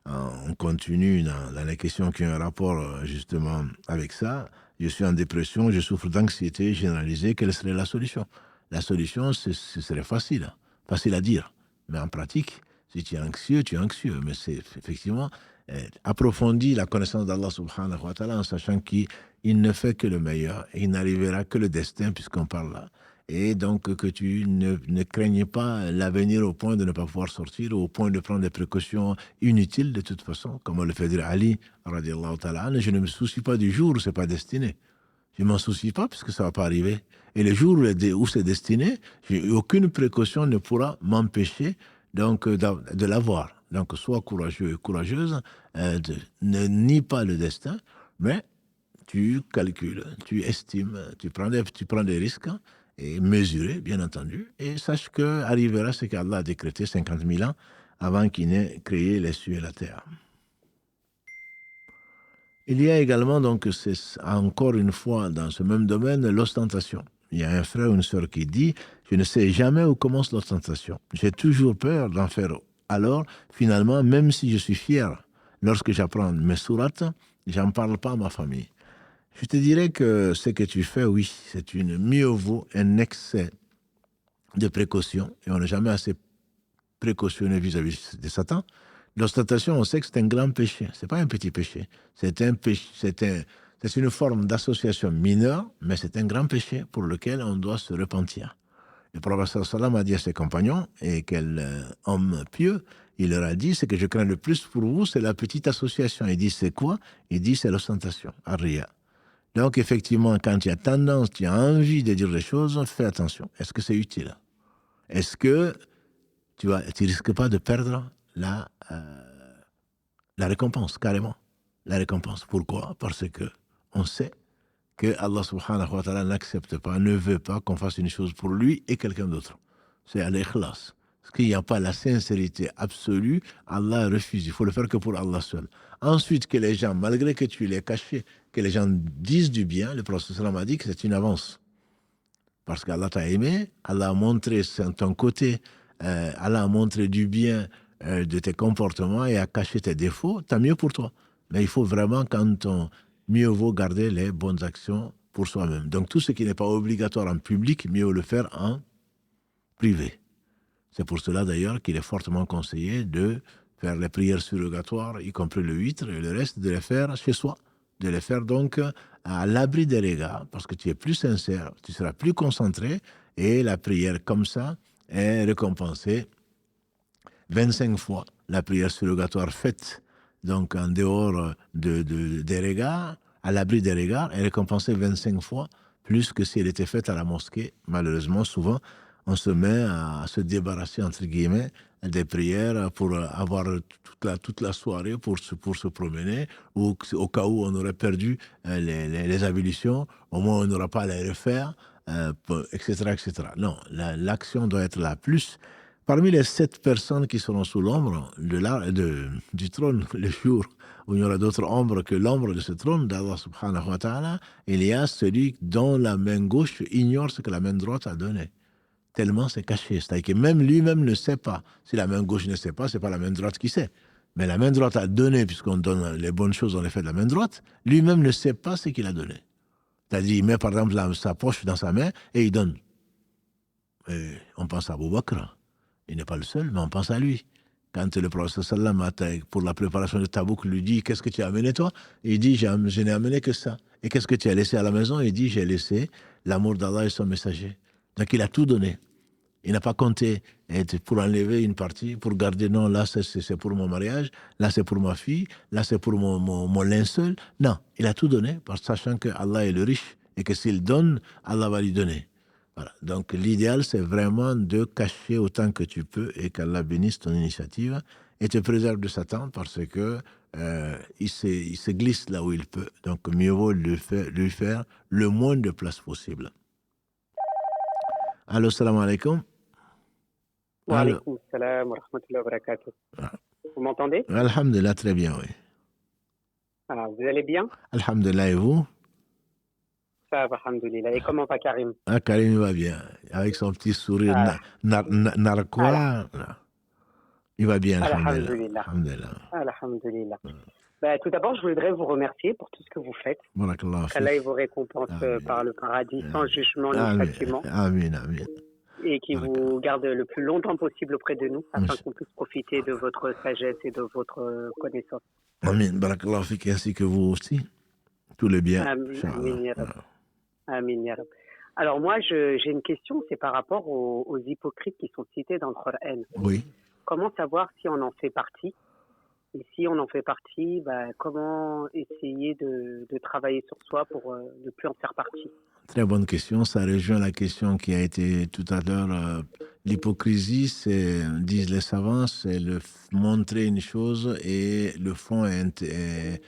on continue dans les questions qui ont un rapport justement avec ça. Je suis en dépression, je souffre d'anxiété généralisée. Quelle serait la solution? La solution, ce serait facile à dire. Mais en pratique, si tu es anxieux, tu es anxieux. Mais c'est effectivement approfondir la connaissance d'Allah subhanahu wa ta'ala en sachant qu'il ne fait que le meilleur et il n'arrivera que le destin puisqu'on parle là. Et donc que tu ne craignes pas l'avenir au point de ne pas pouvoir sortir, au point de prendre des précautions inutiles de toute façon, comme le fait dire Ali, radiallahu ta'ala, je ne me soucie pas du jour où c'est pas destiné. Je ne m'en soucie pas puisque ça ne va pas arriver. Et le jour où c'est destiné, aucune précaution ne pourra m'empêcher donc de l'avoir. Donc sois courageux et courageuse, ne nie pas le destin, mais tu calcules, tu estimes, tu prends des risques, et mesurés, bien entendu, et sache que arrivera ce qu'Allah a décrété 50 000 ans avant qu'il n'ait créé les cieux et la terre. Il y a également, donc, c'est encore une fois dans ce même domaine, l'ostentation. Il y a un frère ou une sœur qui dit « Je ne sais jamais où commence l'ostentation. J'ai toujours peur d'en faire. Alors, finalement, même si je suis fier, lorsque j'apprends mes sourates, j'en parle pas à ma famille. » Je te dirais que ce que tu fais, oui, c'est mieux vaut un excès de précaution, et on n'est jamais assez précautionneux vis-à-vis de Satan. L'ostentation, on sait que c'est un grand péché, c'est pas un petit péché. C'est une forme d'association mineure, mais c'est un grand péché pour lequel on doit se repentir. Le prophète sallam a dit à ses compagnons, et quel homme pieux, il leur a dit, ce que je crains le plus pour vous, c'est la petite association. Il dit, c'est quoi? Il dit, c'est l'ostentation, ar-riya. Donc, effectivement, quand tu as tendance, tu as envie de dire des choses, fais attention. Est-ce que c'est utile? Est-ce que tu risques pas de perdre la récompense, carrément? La récompense. Pourquoi? Parce que on sait que Allah subhanahu wa ta'ala n'accepte pas, ne veut pas qu'on fasse une chose pour lui et quelqu'un d'autre. C'est à l'ikhlas. Parce qu'il n'y a pas la sincérité absolue, Allah refuse. Il faut le faire que pour Allah seul. Ensuite, que les gens, malgré que tu l'aies caché, que les gens disent du bien, le prophète sallam a dit que c'est une avance. Parce qu'Allah t'a aimé, Allah a montré ton côté, Allah a montré du bien de tes comportements et a caché tes défauts, tant mieux pour toi. Mais il faut vraiment, mieux vaut garder les bonnes actions pour soi-même. Donc tout ce qui n'est pas obligatoire en public, mieux vaut le faire en privé. C'est pour cela d'ailleurs qu'il est fortement conseillé de faire les prières surrogatoires, y compris le huître et le reste, de les faire chez soi. De les faire donc à l'abri des regards, parce que tu es plus sincère, tu seras plus concentré, et la prière comme ça est récompensée 25 fois. La prière surrogatoire faite donc en dehors des regards, à l'abri des regards, est récompensée 25 fois, plus que si elle était faite à la mosquée. Malheureusement, souvent, on se met à se débarrasser, entre guillemets, des prières pour avoir toute la soirée pour se promener, ou au cas où on aurait perdu les ablutions, au moins on n'aura pas à les refaire, etc., etc. Non, l'action doit être la plus. Parmi les 7 personnes qui seront sous l'ombre du trône, le jour où il y aura d'autres ombres que l'ombre de ce trône d'Allah subhanahu wa ta'ala, il y a celui dont la main gauche ignore ce que la main droite a donné. Tellement c'est caché. C'est-à-dire que même lui-même ne sait pas. Si la main gauche ne sait pas, c'est pas la main droite qui sait. Mais la main droite a donné, puisqu'on donne les bonnes choses, on les fait de la main droite. Lui-même ne sait pas ce qu'il a donné. C'est-à-dire, il met par exemple sa poche dans sa main et il donne. Et on pense à Abu Bakr. Il n'est pas le seul, mais on pense à lui. Quand le prophète sallam, pour la préparation de Tabouk, lui dit « Qu'est-ce que tu as amené toi ?» Il dit « Je n'ai amené que ça. » Et qu'est-ce que tu as laissé à la maison? Il dit « J'ai laissé l'amour d'Allah et son messager. » Donc il a tout donné. Il n'a pas compté pour enlever une partie, pour garder, non, là c'est pour mon mariage, là c'est pour ma fille, là c'est pour mon linceul. Non, il a tout donné, sachant que Allah est le riche et que s'il donne, Allah va lui donner. Voilà. Donc l'idéal, c'est vraiment de cacher autant que tu peux et qu'Allah bénisse ton initiative et te préserve de Satan, parce que il se glisse là où il peut. Donc mieux vaut lui faire le moins de place possible. Allô, salam alaikum. Wa alaikum salam wa rahmatullahi wa barakatuh. Vous m'entendez? Alhamdulillah, très bien, oui. Ah, vous allez bien? Alhamdulillah, et vous? Ça va, alhamdulillah. Et comment va Karim? Ah, Karim va bien. Avec son petit sourire narquois, il va bien, alhamdulillah. Alhamdulillah. Tout d'abord, je voudrais vous remercier pour tout ce que vous faites. Qu'Allah vous récompense par le paradis, sans jugement ni châtiment. Amin, amin. Et qui vous garde le plus longtemps possible auprès de nous, afin qu'on puisse profiter de votre sagesse et de votre connaissance. Amin, barakallahu fik, ainsi que vous aussi. Tous les biens. Amin, ya Rab. Amin, ya Rab. Alors moi, j'ai une question, c'est par rapport aux hypocrites qui sont cités dans le Coran. Oui. Comment savoir si on en fait partie? Et si on en fait partie, comment essayer de travailler sur soi pour ne plus en faire partie? Très bonne question. Ça rejoint la question qui a été tout à l'heure. L'hypocrisie, disent les savants, c'est montrer une chose et le fond est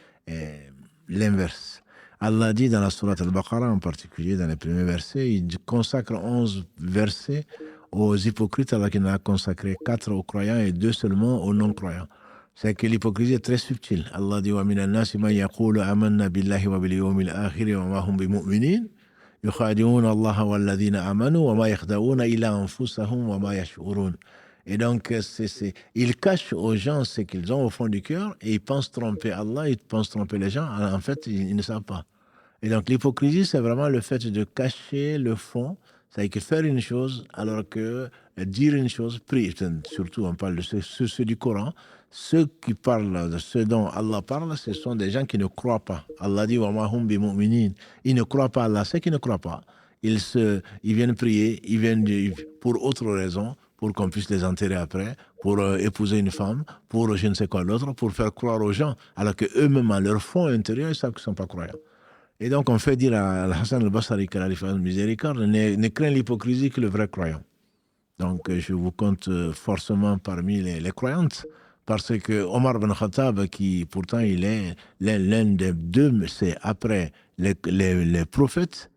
l'inverse. Allah dit dans la sourate Al-Baqarah, en particulier dans les premiers versets, il consacre 11 versets aux hypocrites, alors qu'il en a consacré 4 aux croyants et 2 seulement aux non-croyants. C'est que l'hypocrisie est très subtile. Allah dit wa minan nasi man yaqulu amanna billahi wa bil yawmil akhir wa ma hum bimu'minin yukhadi'una Allah wal ladhina amanu wa ma yakhda'una illa anfusahum wa ma yash'urun. Et donc, ils cachent aux gens ce qu'ils ont au fond du cœur et ils pensent tromper Allah, ils pensent tromper les gens. Alors, en fait, ils ne savent pas. Et donc, l'hypocrisie, c'est vraiment le fait de cacher le fond. C'est-à-dire que faire une chose alors que dire une chose, surtout on parle de ceux du Coran, ceux qui parlent de ce dont Allah parle, ce sont des gens qui ne croient pas. Allah dit « Wa ma hum bi mu'minin » Ils ne croient pas à Allah, ceux qui ne croient pas. Ils viennent prier, ils viennent pour autre raison, pour qu'on puisse les enterrer après, pour épouser une femme, pour je ne sais quoi d'autre, pour faire croire aux gens, alors qu'eux-mêmes, à leur fond intérieur, ils savent qu'ils ne sont pas croyants. Et donc, on fait dire à Al-Hassan al-Basri, qu'à la différence de miséricorde, ne craint l'hypocrisie que le vrai croyant. Donc, je vous compte forcément parmi les croyantes, parce que Omar ben Khattab, qui pourtant il est l'un des deux, c'est après les prophètes,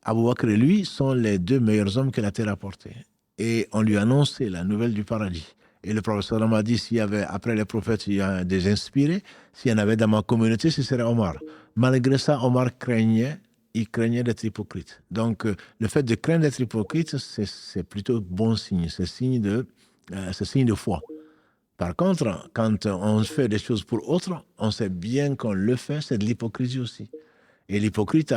Abu Bakr et lui sont les 2 meilleurs hommes que la terre a portés. Et on lui a annoncé la nouvelle du paradis. Et le professeur m'a dit, s'il y avait, après les prophètes, il y a des inspirés, s'il y en avait dans ma communauté, ce serait Omar. Malgré ça, Omar craignait d'être hypocrite. Donc, le fait de craindre d'être hypocrite, c'est plutôt bon signe. C'est signe de foi. Par contre, quand on fait des choses pour autres, on sait bien qu'on le fait, c'est de l'hypocrisie aussi. Et l'hypocrite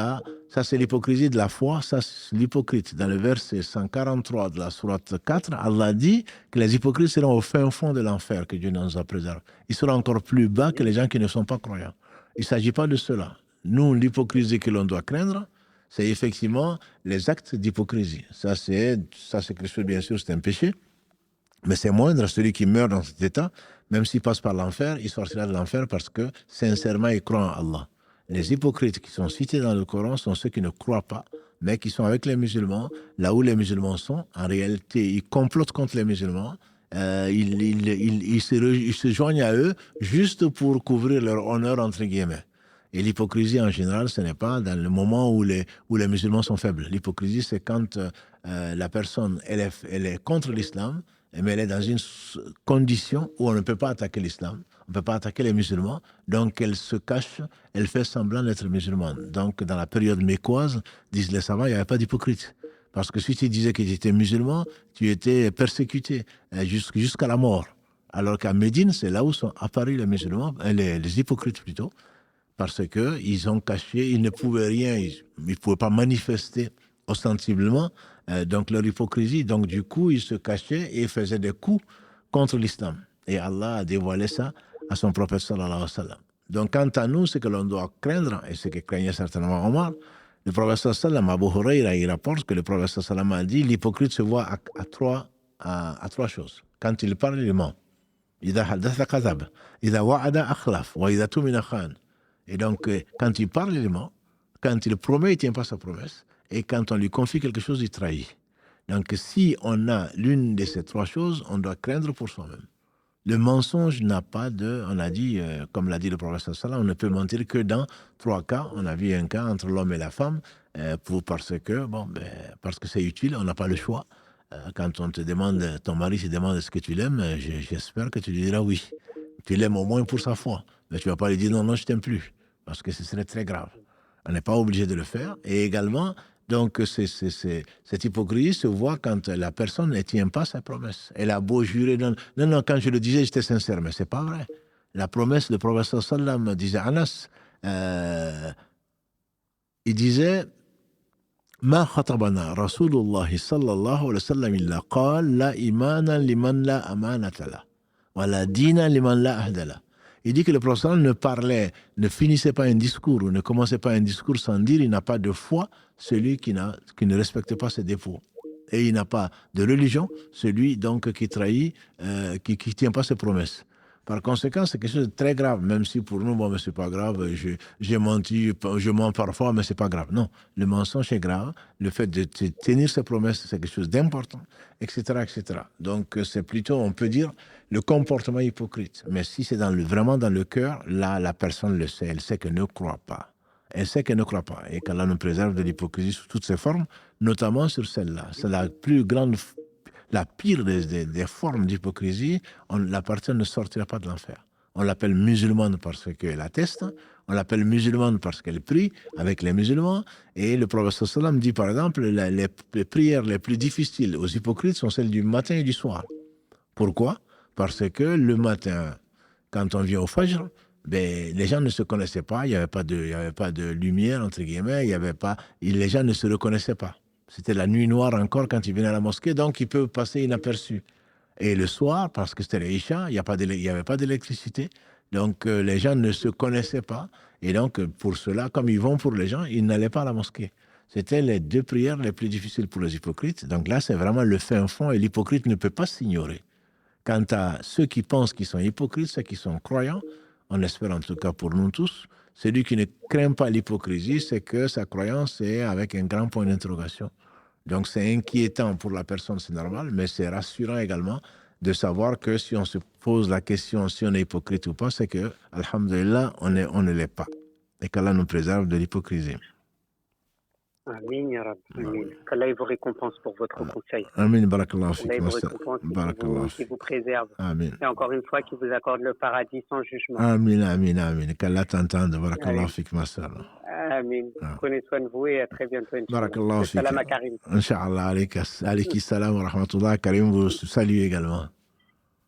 ça c'est l'hypocrisie de la foi, ça c'est l'hypocrite. Dans le verset 143 de la sourate 4, Allah dit que les hypocrites seront au fin fond de l'enfer, que Dieu nous a préservé. Ils seront encore plus bas que les gens qui ne sont pas croyants. Il ne s'agit pas de cela. Nous, l'hypocrisie que l'on doit craindre, c'est effectivement les actes d'hypocrisie. Ça c'est quelque chose, bien sûr, c'est un péché, mais c'est moindre. Celui qui meurt dans cet état, même s'il passe par l'enfer, il sortira de l'enfer parce que sincèrement il croit en Allah. Les hypocrites qui sont cités dans le Coran sont ceux qui ne croient pas, mais qui sont avec les musulmans, là où les musulmans sont. En réalité, ils complotent contre les musulmans, ils se joignent à eux juste pour couvrir leur honneur, entre guillemets. Et l'hypocrisie, en général, ce n'est pas dans le moment où les musulmans sont faibles. L'hypocrisie, c'est quand la personne, elle est contre l'islam, mais elle est dans une condition où on ne peut pas attaquer l'islam, on ne peut pas attaquer les musulmans, donc elle se cache, elle fait semblant d'être musulmane. Donc dans la période mécoise, disent les savants, il n'y avait pas d'hypocrite. Parce que si tu disais que tu étais musulman, tu étais persécuté jusqu'à la mort. Alors qu'à Médine, c'est là où sont apparus les musulmans, les hypocrites plutôt, parce qu'ils ont caché, ils ne pouvaient rien, ils ne pouvaient pas manifester ostensiblement donc leur hypocrisie. Donc du coup, ils se cachaient et faisaient des coups contre l'islam. Et Allah a dévoilé ça à son prophète sallallahu alayhi wa sallam. Donc quant à nous, ce que l'on doit craindre, et ce que craignait certainement Omar, le prophète sallallahu alayhi wa sallam, Abu Huraira, il rapporte que le prophète sallallahu alayhi wa sallam a dit, l'hypocrite se voit à 3 choses. Quand il parle, il ment. إذا حدث كذب إذا وعد أخلف وإذا تؤمن خان. Et donc, quand il parle, il ment. Quand il promet, il ne tient pas sa promesse. Et quand on lui confie quelque chose, il trahit. Donc, si on a l'une de ces 3 choses, on doit craindre pour soi-même. Le mensonge n'a pas on a dit, comme l'a dit le prophète sallallahu, on ne peut mentir que dans 3 cas. On a vu un cas entre l'homme et la femme, parce que c'est utile, on n'a pas le choix. Quand on te demande, ton mari te demande est-ce que tu l'aimes, j'espère que tu lui diras oui. Tu l'aimes au moins pour sa foi. Mais tu ne vas pas lui dire non, je t'aime plus. Parce que ce serait très grave. On n'est pas obligé de le faire. Et également, donc, cette hypocrisie se voit quand la personne ne tient pas sa promesse. Elle a beau jurer. Non, quand je le disais, j'étais sincère. Mais ce n'est pas vrai. La promesse, le prophète sallam disait à Anas, il disait, ما خطبنا رسول الله صلى الله عليه وسلم إلا قال لا إيمانا لمن لا أمانة له ولا دينا لمن لا عهد له. Il dit que le prophète ne finissait pas un discours ou ne commençait pas un discours sans dire il n'a pas de foi celui qui ne respecte pas ses défauts. Et il n'a pas de religion celui donc qui trahit, qui ne tient pas ses promesses. Par conséquent, c'est quelque chose de très grave, même si pour nous, mais c'est pas grave, j'ai menti, je mens parfois, mais c'est pas grave. Non, le mensonge est grave, le fait de tenir ses promesses, c'est quelque chose d'important, etc., etc. Donc, c'est plutôt, on peut dire, le comportement hypocrite. Mais si c'est vraiment dans le cœur, là, la personne le sait, elle sait qu'elle ne croit pas. elle sait qu'elle ne croit pas et qu'Allah nous préserve de l'hypocrisie sous toutes ses formes, notamment sur celle-là. C'est la plus grande, la pire des formes d'hypocrisie. La personne ne sortira pas de l'enfer. On l'appelle musulmane parce qu'elle atteste, on l'appelle musulmane parce qu'elle prie avec les musulmans, et le prophète sallam dit par exemple les prières les plus difficiles aux hypocrites sont celles du matin et du soir. Pourquoi? Parce que le matin, quand on vient au Fajr, les gens ne se connaissaient pas, il n'y avait pas de lumière, entre guillemets, les gens ne se reconnaissaient pas. C'était la nuit noire encore quand ils venaient à la mosquée, donc ils peuvent passer inaperçus. Et le soir, parce que c'était l'Isha, il n'y avait pas d'électricité, donc les gens ne se connaissaient pas, et donc pour cela, comme ils vont pour les gens, ils n'allaient pas à la mosquée. C'était les deux prières les plus difficiles pour les hypocrites, donc là c'est vraiment le fin fond, et l'hypocrite ne peut pas s'ignorer. Quant à ceux qui pensent qu'ils sont hypocrites, ceux qui sont croyants, on espère en tout cas pour nous tous, celui qui ne craint pas l'hypocrisie, c'est que sa croyance est avec un grand point d'interrogation. Donc c'est inquiétant pour la personne, c'est normal, mais c'est rassurant également de savoir que si on se pose la question si on est hypocrite ou pas, c'est que, alhamdulillah, on ne l'est pas. Et qu'Allah nous préserve de l'hypocrisie. Amin, ya Rabbi. Amin. Qu'Allah vous récompense pour votre conseil. Amin, barakallahu fik. Qu'Allah vous récompense, qui vous préserve. Amin. Et encore une fois, qui vous accorde le paradis sans jugement. Amin, amin, amin. Qu'Allah t'entende, barakallahu fik, ma sœur. Amin. Prenez soin de vous et à très bientôt. Barakallahu fik. Salam à Karim. Inch'Allah, alayki salam wa rahmatullah. Karim vous salue également.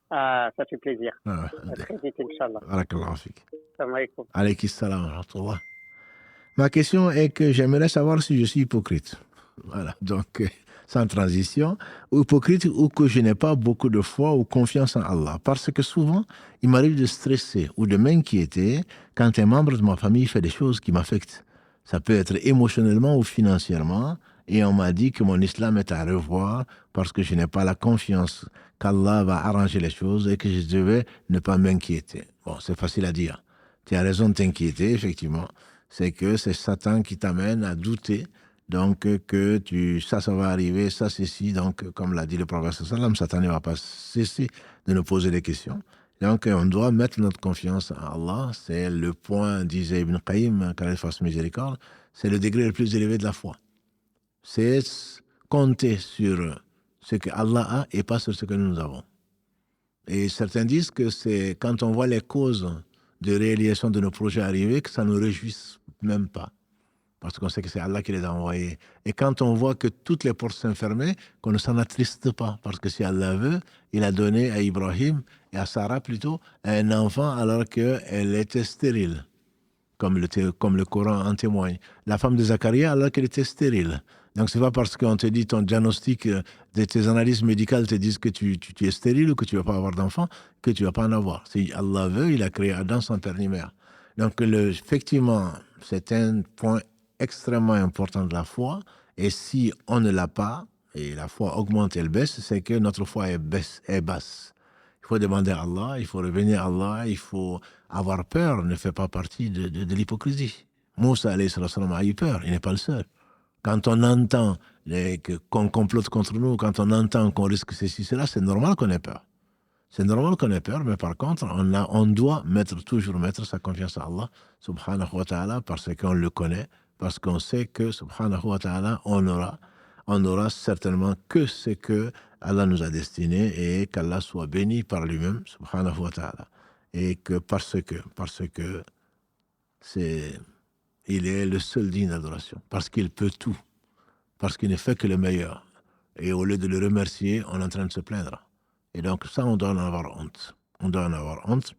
Ah, ça fait plaisir. À très vite, Inch'Allah. Barakallahu fik. Salam alaikum. Alayki salam wa rahmatullah. Ma question est que j'aimerais savoir si je suis hypocrite. Voilà, donc sans transition, ou hypocrite ou que je n'ai pas beaucoup de foi ou confiance en Allah. Parce que souvent, il m'arrive de stresser ou de m'inquiéter quand un membre de ma famille fait des choses qui m'affectent. Ça peut être émotionnellement ou financièrement, et on m'a dit que mon islam est à revoir parce que je n'ai pas la confiance qu'Allah va arranger les choses et que je devais ne pas m'inquiéter. Bon, c'est facile à dire. Tu as raison de t'inquiéter, effectivement. C'est que c'est Satan qui t'amène à douter, donc que ça va arriver, ça, ceci. Donc, comme l'a dit le prophète sallam, Satan ne va pas cesser de nous poser des questions. Donc, on doit mettre notre confiance en Allah. C'est le point, disait Ibn Qayyim, qu'Allah fasse miséricorde, c'est le degré le plus élevé de la foi. C'est compter sur ce que Allah a et pas sur ce que nous avons. Et certains disent que c'est quand on voit les causes de réalisation de nos projets arriver, que ça ne nous réjouisse même pas. Parce qu'on sait que c'est Allah qui les a envoyés. Et quand on voit que toutes les portes sont fermées, qu'on ne s'en attriste pas. Parce que si Allah veut, il a donné à Ibrahim, et à Sarah plutôt, un enfant alors qu'elle était stérile. Comme le Coran en témoigne. La femme de Zacharia alors qu'elle était stérile. Donc c'est pas parce qu'on te dit ton diagnostic de tes analyses médicales te disent que tu es stérile ou que tu vas pas avoir d'enfant, que tu vas pas en avoir. Si Allah veut, il a créé Adam sans père ni mère. Donc effectivement, c'est un point extrêmement important de la foi. Et si on ne l'a pas, et la foi augmente et elle baisse, c'est que notre foi est basse. Il faut demander à Allah, il faut revenir à Allah, il faut avoir peur, ne fait pas partie de l'hypocrisie. Moussa alayhi salam a eu peur, il n'est pas le seul. Quand on entend qu'on complote contre nous, quand on entend qu'on risque ceci, cela, c'est normal qu'on ait peur. C'est normal qu'on ait peur, mais par contre, on doit toujours mettre sa confiance à Allah, subhanahu wa ta'ala, parce qu'on le connaît, parce qu'on sait que, subhanahu wa ta'ala, on aura certainement que ce que Allah nous a destiné et qu'Allah soit béni par lui-même, subhanahu wa ta'ala. Et que parce que il est le seul digne d'adoration, parce qu'il peut tout, parce qu'il ne fait que le meilleur. Et au lieu de le remercier, on est en train de se plaindre. Et donc ça, on doit en avoir honte. On doit en avoir honte.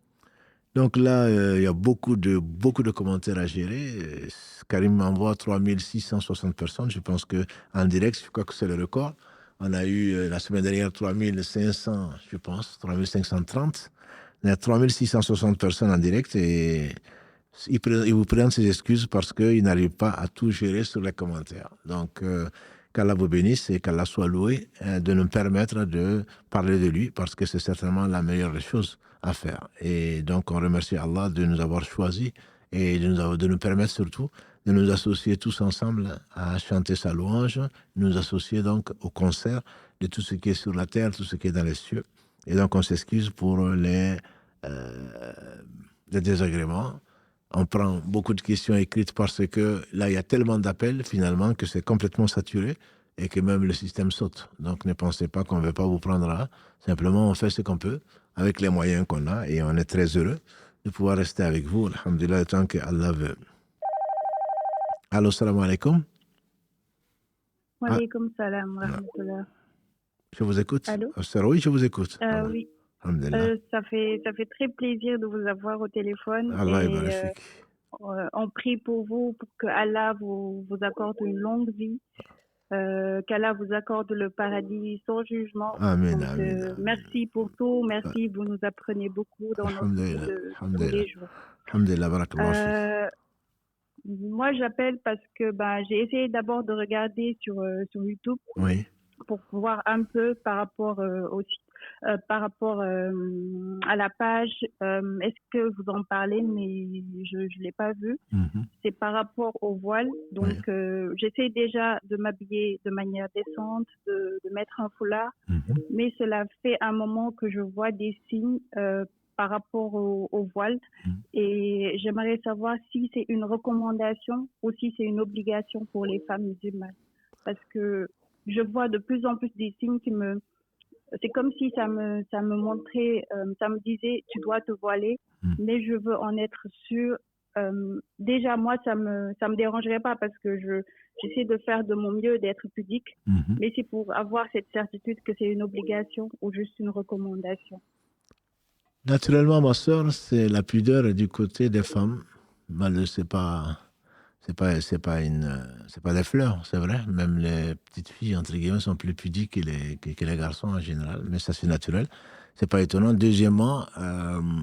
Donc là, il y a beaucoup de commentaires à gérer. Karim m'envoie 3660 personnes. Je pense qu'en direct, je crois que c'est le record. On a eu la semaine dernière 3500, je pense, 3530. Il y a 3660 personnes en direct et il vous présente ses excuses parce qu'il n'arrive pas à tout gérer sur les commentaires. Donc, qu'Allah vous bénisse et qu'Allah soit loué de nous permettre de parler de lui parce que c'est certainement la meilleure des choses à faire. Et donc, on remercie Allah de nous avoir choisis et de nous permettre surtout de nous associer tous ensemble à chanter sa louange, nous associer donc au concert de tout ce qui est sur la terre, tout ce qui est dans les cieux. Et donc, on s'excuse pour les désagréments. On prend beaucoup de questions écrites parce que là, il y a tellement d'appels finalement que c'est complètement saturé et que même le système saute. Donc ne pensez pas qu'on ne veut pas vous prendre là. Simplement, on fait ce qu'on peut avec les moyens qu'on a et on est très heureux de pouvoir rester avec vous, alhamdulillah, tant que Allah veut. Allô, salam alaikum. Wa alaykoum salam wa rahmatullah. Je vous écoute. Allô? Oui, je vous écoute. Oui. Alhamdulillah. Ça fait très plaisir de vous avoir au téléphone. Allah et yabarak fik. on prie pour vous, pour que Allah vous accorde une longue vie, qu'Allah vous accorde le paradis sans jugement. Amen, Donc, amen. merci pour tout, merci, vous nous apprenez beaucoup dans notre vie de tous les jours. Alhamdulillah, barakallahu fik. Moi, j'appelle parce que j'ai essayé d'abord de regarder sur YouTube Oui. pour voir un peu par rapport par rapport à la page. Est-ce que vous en parlez, mais je ne l'ai pas vu. C'est par rapport au voile. Donc, j'essaie déjà de m'habiller de manière décente, de mettre un foulard, mais cela fait un moment que je vois des signes par rapport au voile. Et j'aimerais savoir si c'est une recommandation ou si c'est une obligation pour les femmes musulmanes. Parce que je vois de plus en plus des signes qui me... C'est comme si ça me montrait, ça me disait, tu dois te voiler, mais je veux en être sûre. Déjà, moi, ça me dérangerait pas parce que j'essaie de faire de mon mieux, d'être pudique, mais c'est pour avoir cette certitude que c'est une obligation ou juste une recommandation. Naturellement, ma sœur, c'est la pudeur du côté des femmes. C'est pas des fleurs, c'est vrai. Même les petites filles, entre guillemets, sont plus pudiques que les garçons en général. Mais ça, c'est naturel. C'est pas étonnant. Deuxièmement,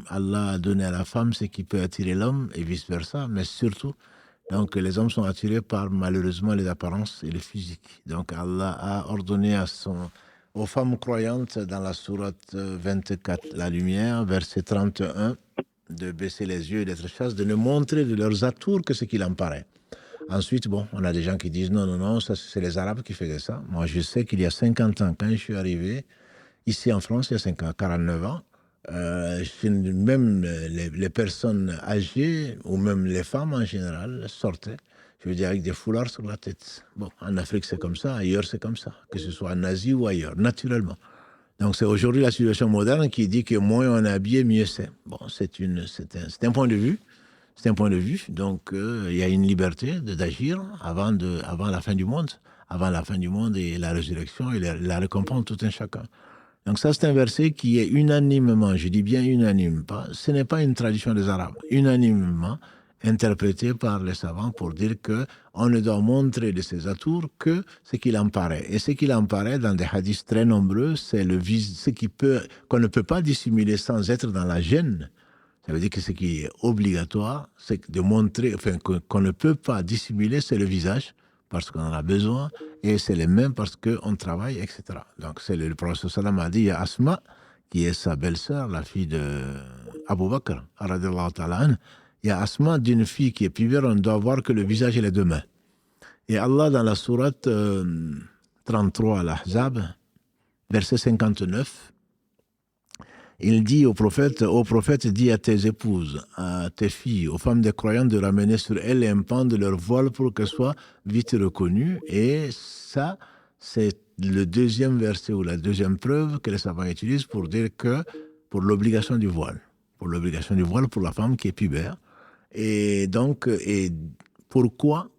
Allah a donné à la femme ce qui peut attirer l'homme et vice-versa. Mais surtout, donc, les hommes sont attirés par, malheureusement, les apparences et le physique. Donc, Allah a ordonné aux femmes croyantes dans la sourate 24, la lumière, verset 31, de baisser les yeux et d'être chaste, de ne montrer de leurs atours que ce qu'il en paraît. Ensuite, bon, on a des gens qui disent non, ça c'est les Arabes qui faisaient ça. Moi, je sais qu'il y a 50 ans, quand je suis arrivé ici en France, il y a 49 ans, même les personnes âgées, ou même les femmes en général, sortaient, je veux dire, avec des foulards sur la tête. Bon, en Afrique c'est comme ça, ailleurs c'est comme ça, que ce soit en Asie ou ailleurs, naturellement. Donc c'est aujourd'hui la situation moderne qui dit que moins on est habillé, mieux c'est. Bon, c'est un point de vue. C'est un point de vue. Donc il y a une liberté d'agir avant la fin du monde. Avant la fin du monde et la résurrection et la récompense de tout un chacun. Donc ça, c'est un verset qui est unanimement, je dis bien unanime, ce n'est pas une tradition des Arabes, unanimement interprété par les savants pour dire qu'on ne doit montrer de ses atours que ce qu'il en paraît. Et ce qu'il en paraît, dans des hadiths très nombreux, c'est qu'on ne peut pas dissimuler sans être dans la gêne. Ça veut dire que ce qui est obligatoire, c'est de montrer, qu'on ne peut pas dissimuler, c'est le visage, parce qu'on en a besoin, et c'est les mains parce qu'on travaille, etc. Donc, c'est le prophète sallam a dit, il y a Asma, qui est sa belle-sœur, la fille de Abu Bakr, radiyallahu ta'ala anhu. Il y a Asma, d'une fille qui est pubère, on ne doit voir que le visage et les deux mains. Et Allah, dans la sourate 33 à l'Ahzab, verset 59, il dit au prophète, dis à tes épouses, à tes filles, aux femmes des croyants de ramener sur elles un pan de leur voile pour qu'elles soient vite reconnues. Et ça, c'est le deuxième verset ou la deuxième preuve que les savants utilisent pour dire que, pour l'obligation du voile. Pour l'obligation du voile pour la femme qui est pubère. Et donc, pourquoi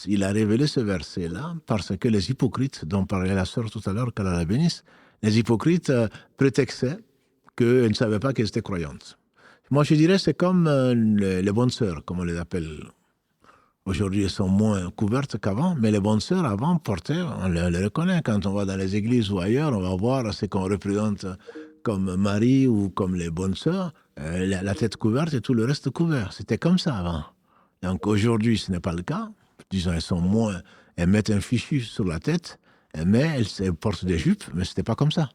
il a révélé ce verset-là? Parce que les hypocrites, dont parlait la sœur tout à l'heure, qu'Allah la bénisse, les hypocrites prétextaient qu'elles ne savaient pas qu'elles étaient croyantes. Moi, je dirais c'est comme les bonnes sœurs, comme on les appelle. Aujourd'hui, elles sont moins couvertes qu'avant, mais les bonnes sœurs, avant, portaient, on les reconnaît. Quand on va dans les églises ou ailleurs, on va voir ce qu'on représente comme Marie ou comme les bonnes sœurs, la tête couverte et tout le reste couvert. C'était comme ça avant. Donc aujourd'hui, ce n'est pas le cas. Disons, elles mettent un fichu sur la tête, mais elles portent des jupes, mais ce n'était pas comme ça.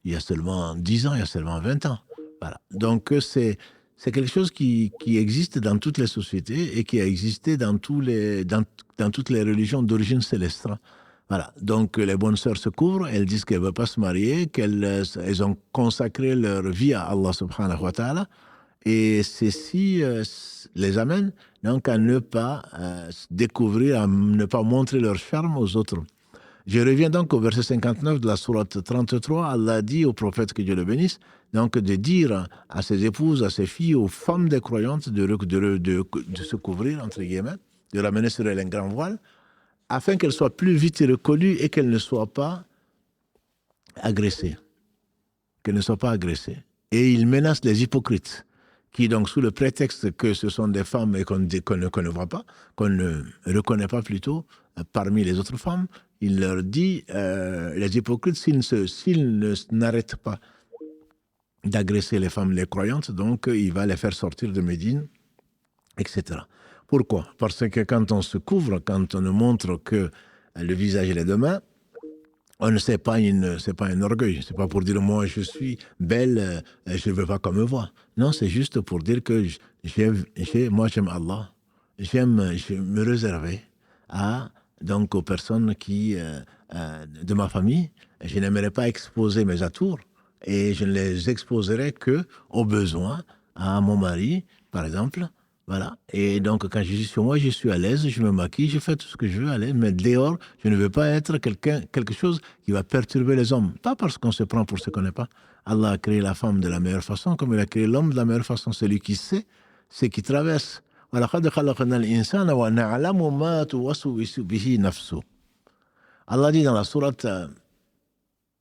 Il y a seulement 10 ans, il y a seulement 20 ans. Voilà. Donc c'est quelque chose qui existe dans toutes les sociétés et qui a existé dans toutes les religions d'origine céleste. Voilà. Donc les bonnes sœurs se couvrent, elles disent qu'elles ne veulent pas se marier, qu'elles ont consacré leur vie à Allah subhanahu wa ta'ala, Et ceci les amène donc à ne pas découvrir, à ne pas montrer leur charme aux autres. Je reviens donc au verset 59 de la sourate 33. Allah dit au prophète, que Dieu le bénisse, donc de dire à ses épouses, à ses filles, aux femmes des croyantes de se couvrir, entre guillemets, de ramener sur elles un grand voile, afin qu'elles soient plus vite reconnues et qu'elles ne soient pas agressées. Qu'elles ne soient pas agressées. Et il menace les hypocrites, qui donc, sous le prétexte que ce sont des femmes et qu'on ne voit pas, qu'on ne reconnaît pas plutôt, parmi les autres femmes, il leur dit, les hypocrites, s'ils n'arrêtent pas d'agresser les femmes, les croyantes, donc il va les faire sortir de Médine, etc. Pourquoi ? Parce que quand on se couvre, quand on ne montre que le visage et les deux mains, on ne sait pas, c'est pas un orgueil, c'est pas pour dire moi je suis belle, je ne veux pas qu'on me voie. Non, c'est juste pour dire que moi j'aime Allah, je me réserver donc aux personnes de ma famille, je n'aimerais pas exposer mes atours et je ne les exposerai que aux besoins à mon mari, par exemple. Voilà. Et donc, quand je suis sur moi, je suis à l'aise, je me maquille, je fais tout ce que je veux à l'aise, mais dehors, je ne veux pas être quelque chose qui va perturber les hommes. Pas parce qu'on se prend pour ce qu'on n'est pas. Allah a créé la femme de la meilleure façon, comme il a créé l'homme de la meilleure façon. Celui qui sait, c'est qui traverse. Allah dit dans la sourate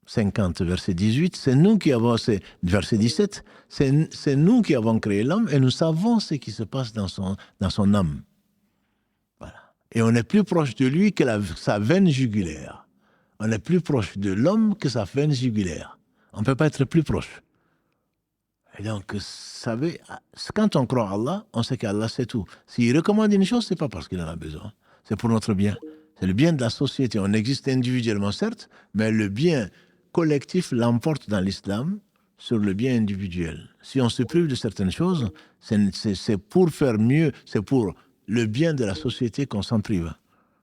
50, verset 18, c'est nous qui avons, verset 17, c'est nous qui avons créé l'homme et nous savons ce qui se passe dans son âme. Voilà. Et on est plus proche de lui que sa veine jugulaire. On est plus proche de l'homme que sa veine jugulaire. On ne peut pas être plus proche. Et donc, vous savez, quand on croit à Allah, on sait qu'Allah sait tout. S'il recommande une chose, ce n'est pas parce qu'il en a besoin. C'est pour notre bien. C'est le bien de la société. On existe individuellement, certes, mais le bien collectif l'emporte dans l'islam sur le bien individuel. Si on se prive de certaines choses, c'est pour faire mieux, c'est pour le bien de la société qu'on s'en prive.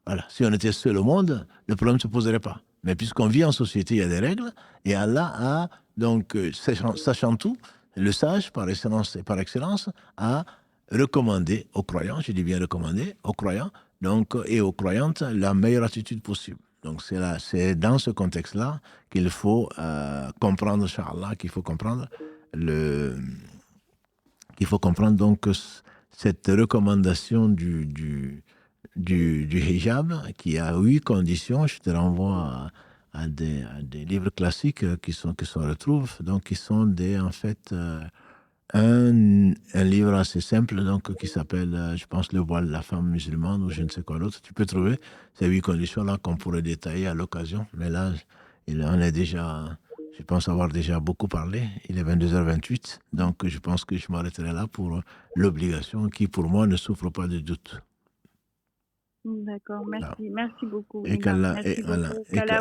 Voilà. Si on était seul au monde, le problème ne se poserait pas. Mais puisqu'on vit en société, il y a des règles, et Allah a, donc, sachant tout, le sage, par excellence, a recommandé aux croyants, je dis bien recommandé, aux croyants, donc, et aux croyantes, la meilleure attitude possible. Donc c'est dans ce contexte-là qu'il faut comprendre, Inch'Allah, qu'il faut comprendre donc cette recommandation du hijab qui a 8 conditions. Je te renvoie à des livres classiques qui se retrouvent, donc qui sont en fait un livre assez simple donc qui s'appelle, je pense, Le voile de la femme musulmane ou je ne sais quoi d'autre. Tu peux trouver ces 8 conditions-là qu'on pourrait détailler à l'occasion. Mais là, je pense avoir déjà beaucoup parlé. Il est 22h28, donc je pense que je m'arrêterai là pour l'obligation qui, pour moi, ne souffre pas de doute. D'accord, merci. Alors, Merci beaucoup. et qu'Allah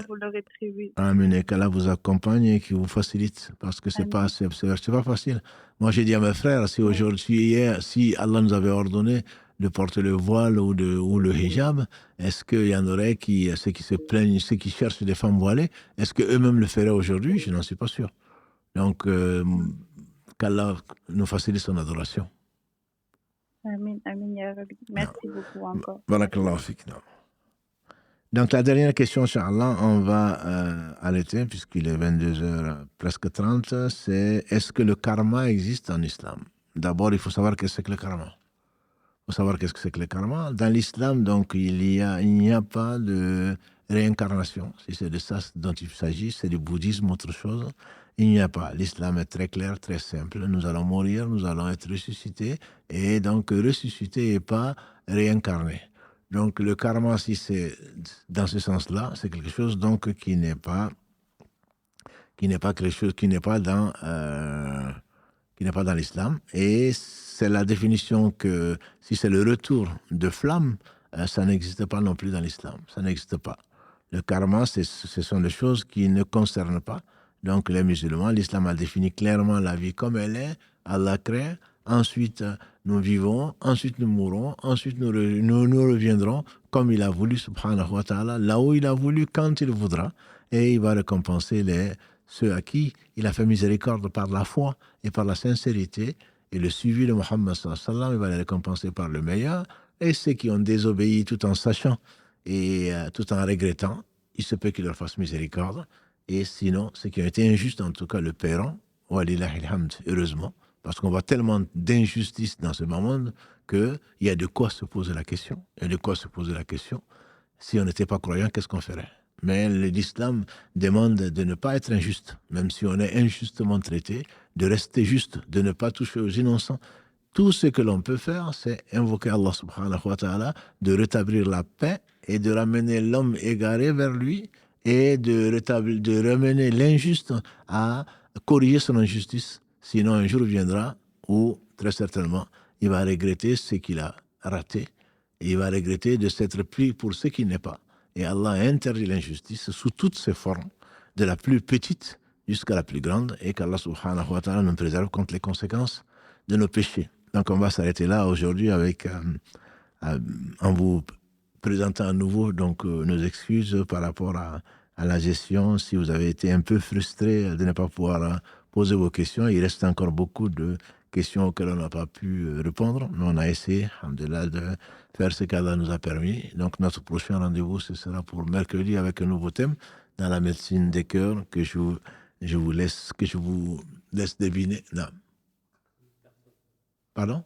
vous le rétribue. Amen, et qu'Allah vous accompagne et qui vous facilite, parce que c'est pas facile. Moi, j'ai dit à mes frères, si Allah nous avait ordonné de porter le voile ou le hijab, est-ce qu'il y en aurait ceux qui se plaignent, ceux qui cherchent des femmes voilées, est-ce qu'eux-mêmes le feraient aujourd'hui? Je n'en suis pas sûr. Donc, qu'Allah nous facilite son adoration. Amin, amin, ya Rabbi. Merci beaucoup encore. Barakallahu fik. Donc, la dernière question, Inch'Allah, on va arrêter, puisqu'il est 22h presque 30, c'est est-ce que le karma existe en islam? D'abord, il faut savoir qu'est-ce que c'est que le karma. Il faut savoir qu'est-ce que c'est que le karma. Dans l'islam, donc, il n'y a pas de réincarnation. Si c'est de ça dont il s'agit, c'est du bouddhisme, autre chose. Il n'y a pas. L'islam est très clair, très simple. Nous allons mourir, nous allons être ressuscités. Et donc, ressuscités et pas réincarnés. Donc, le karma, si c'est dans ce sens-là, c'est quelque chose donc qui n'est pas quelque chose qui n'est pas dans l'islam. Et c'est la définition que si c'est le retour de flamme, ça n'existe pas non plus dans l'islam. Ça n'existe pas. Le karma, ce sont des choses qui ne concernent pas donc les musulmans. L'islam a défini clairement la vie comme elle est. Allah crée. Ensuite, nous vivons. Ensuite, nous mourrons. Ensuite, nous reviendrons comme il a voulu, subhanahu wa ta'ala, là où il a voulu, quand il voudra. Et il va récompenser ceux à qui il a fait miséricorde par la foi et par la sincérité et le suivi de Mohammed sallallahu alayhi wa sallam, il va les récompenser par le meilleur. Et ceux qui ont désobéi tout en sachant et tout en regrettant, il se peut qu'il leur fasse miséricorde. Et sinon, ceux qui ont été injustes, en tout cas, le paieront. Walillahi alhamd, heureusement. Parce qu'on voit tellement d'injustice dans ce monde qu'il y a de quoi se poser la question. Il y a de quoi se poser la question. Si on n'était pas croyant, qu'est-ce qu'on ferait? Mais l'islam demande de ne pas être injuste, même si on est injustement traité, de rester juste, de ne pas toucher aux innocents. Tout ce que l'on peut faire, c'est invoquer Allah subhanahu wa ta'ala, de rétablir la paix et de ramener l'homme égaré vers lui et de ramener l'injuste à corriger son injustice. Sinon, un jour viendra où, très certainement, il va regretter ce qu'il a raté et il va regretter de s'être pris pour ce qu'il n'est pas. Et Allah a interdit l'injustice sous toutes ses formes, de la plus petite jusqu'à la plus grande, et qu'Allah subhanahu wa ta'ala nous préserve contre les conséquences de nos péchés. Donc on va s'arrêter là aujourd'hui avec, en vous présentant à nouveau donc, nos excuses par rapport à la gestion. Si vous avez été un peu frustré de ne pas pouvoir poser vos questions, il reste encore beaucoup de questions auxquelles on n'a pas pu répondre, mais on a essayé, alhamdoulilah, de faire ce qu'Allah nous a permis. Donc notre prochain rendez-vous, ce sera pour mercredi avec un nouveau thème dans la médecine des cœurs que je vous laisse deviner. Non. Pardon?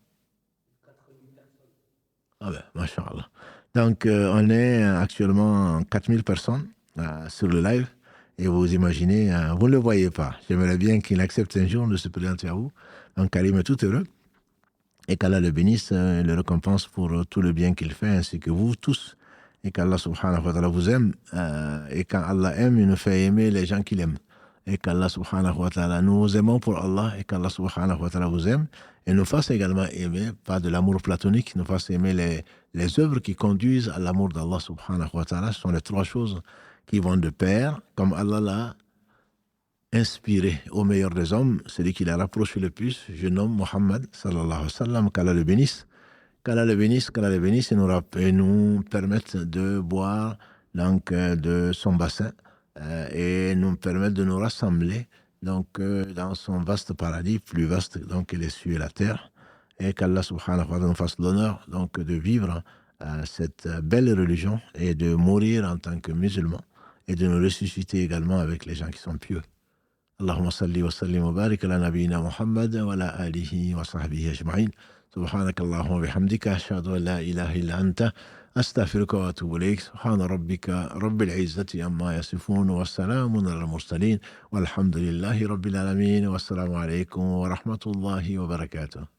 Ah ben, mashallah. Donc on est actuellement 4000 personnes sur le live. Et vous imaginez, vous ne le voyez pas. J'aimerais bien qu'il accepte un jour de se présenter à vous. Donc Karim est tout heureux. Et qu'Allah le bénisse, le récompense pour tout le bien qu'il fait, ainsi que vous tous. Et qu'Allah subhanahu wa ta'ala vous aime. Et quand Allah aime, il nous fait aimer les gens qu'il aime. Et qu'Allah subhanahu wa ta'ala, nous aimons pour Allah. Et qu'Allah subhanahu wa ta'ala vous aime. Et nous fasse également aimer, pas de l'amour platonique, nous fasse aimer les œuvres qui conduisent à l'amour d'Allah subhanahu wa ta'ala. Ce sont les trois choses qui vont de pair, comme Allah l'a inspiré au meilleur des hommes, celui qui l'a rapproché le plus, je nomme Mohammed sallallahu alayhi wa sallam, qu'Allah le bénisse. Qu'Allah le bénisse, qu'Allah le bénisse et nous permette de boire donc, de son bassin et nous permettre de nous rassembler donc, dans son vaste paradis, plus vaste donc, que les cieux et la terre, et qu'Allah subhanahu wa ta'ala nous fasse l'honneur donc, de vivre cette belle religion et de mourir en tant que musulmans et de nous ressusciter également avec les gens qui sont pieux. Allahumma salli wa sallim wa barik ala nabiyyina Muhammad wa ala alihi wa sahbihi ajma'in. Subhanaka Allahumma wa bihamdika ashhadu an la ilaha illa anta astaghfiruka wa atubu ilayk. Subhana rabbika rabbil izzati amma yasifun wa salamun ala al-mursalin walhamdulillahi rabbil alamin. Wassalamu alaykum wa rahmatullahi wa barakatuh.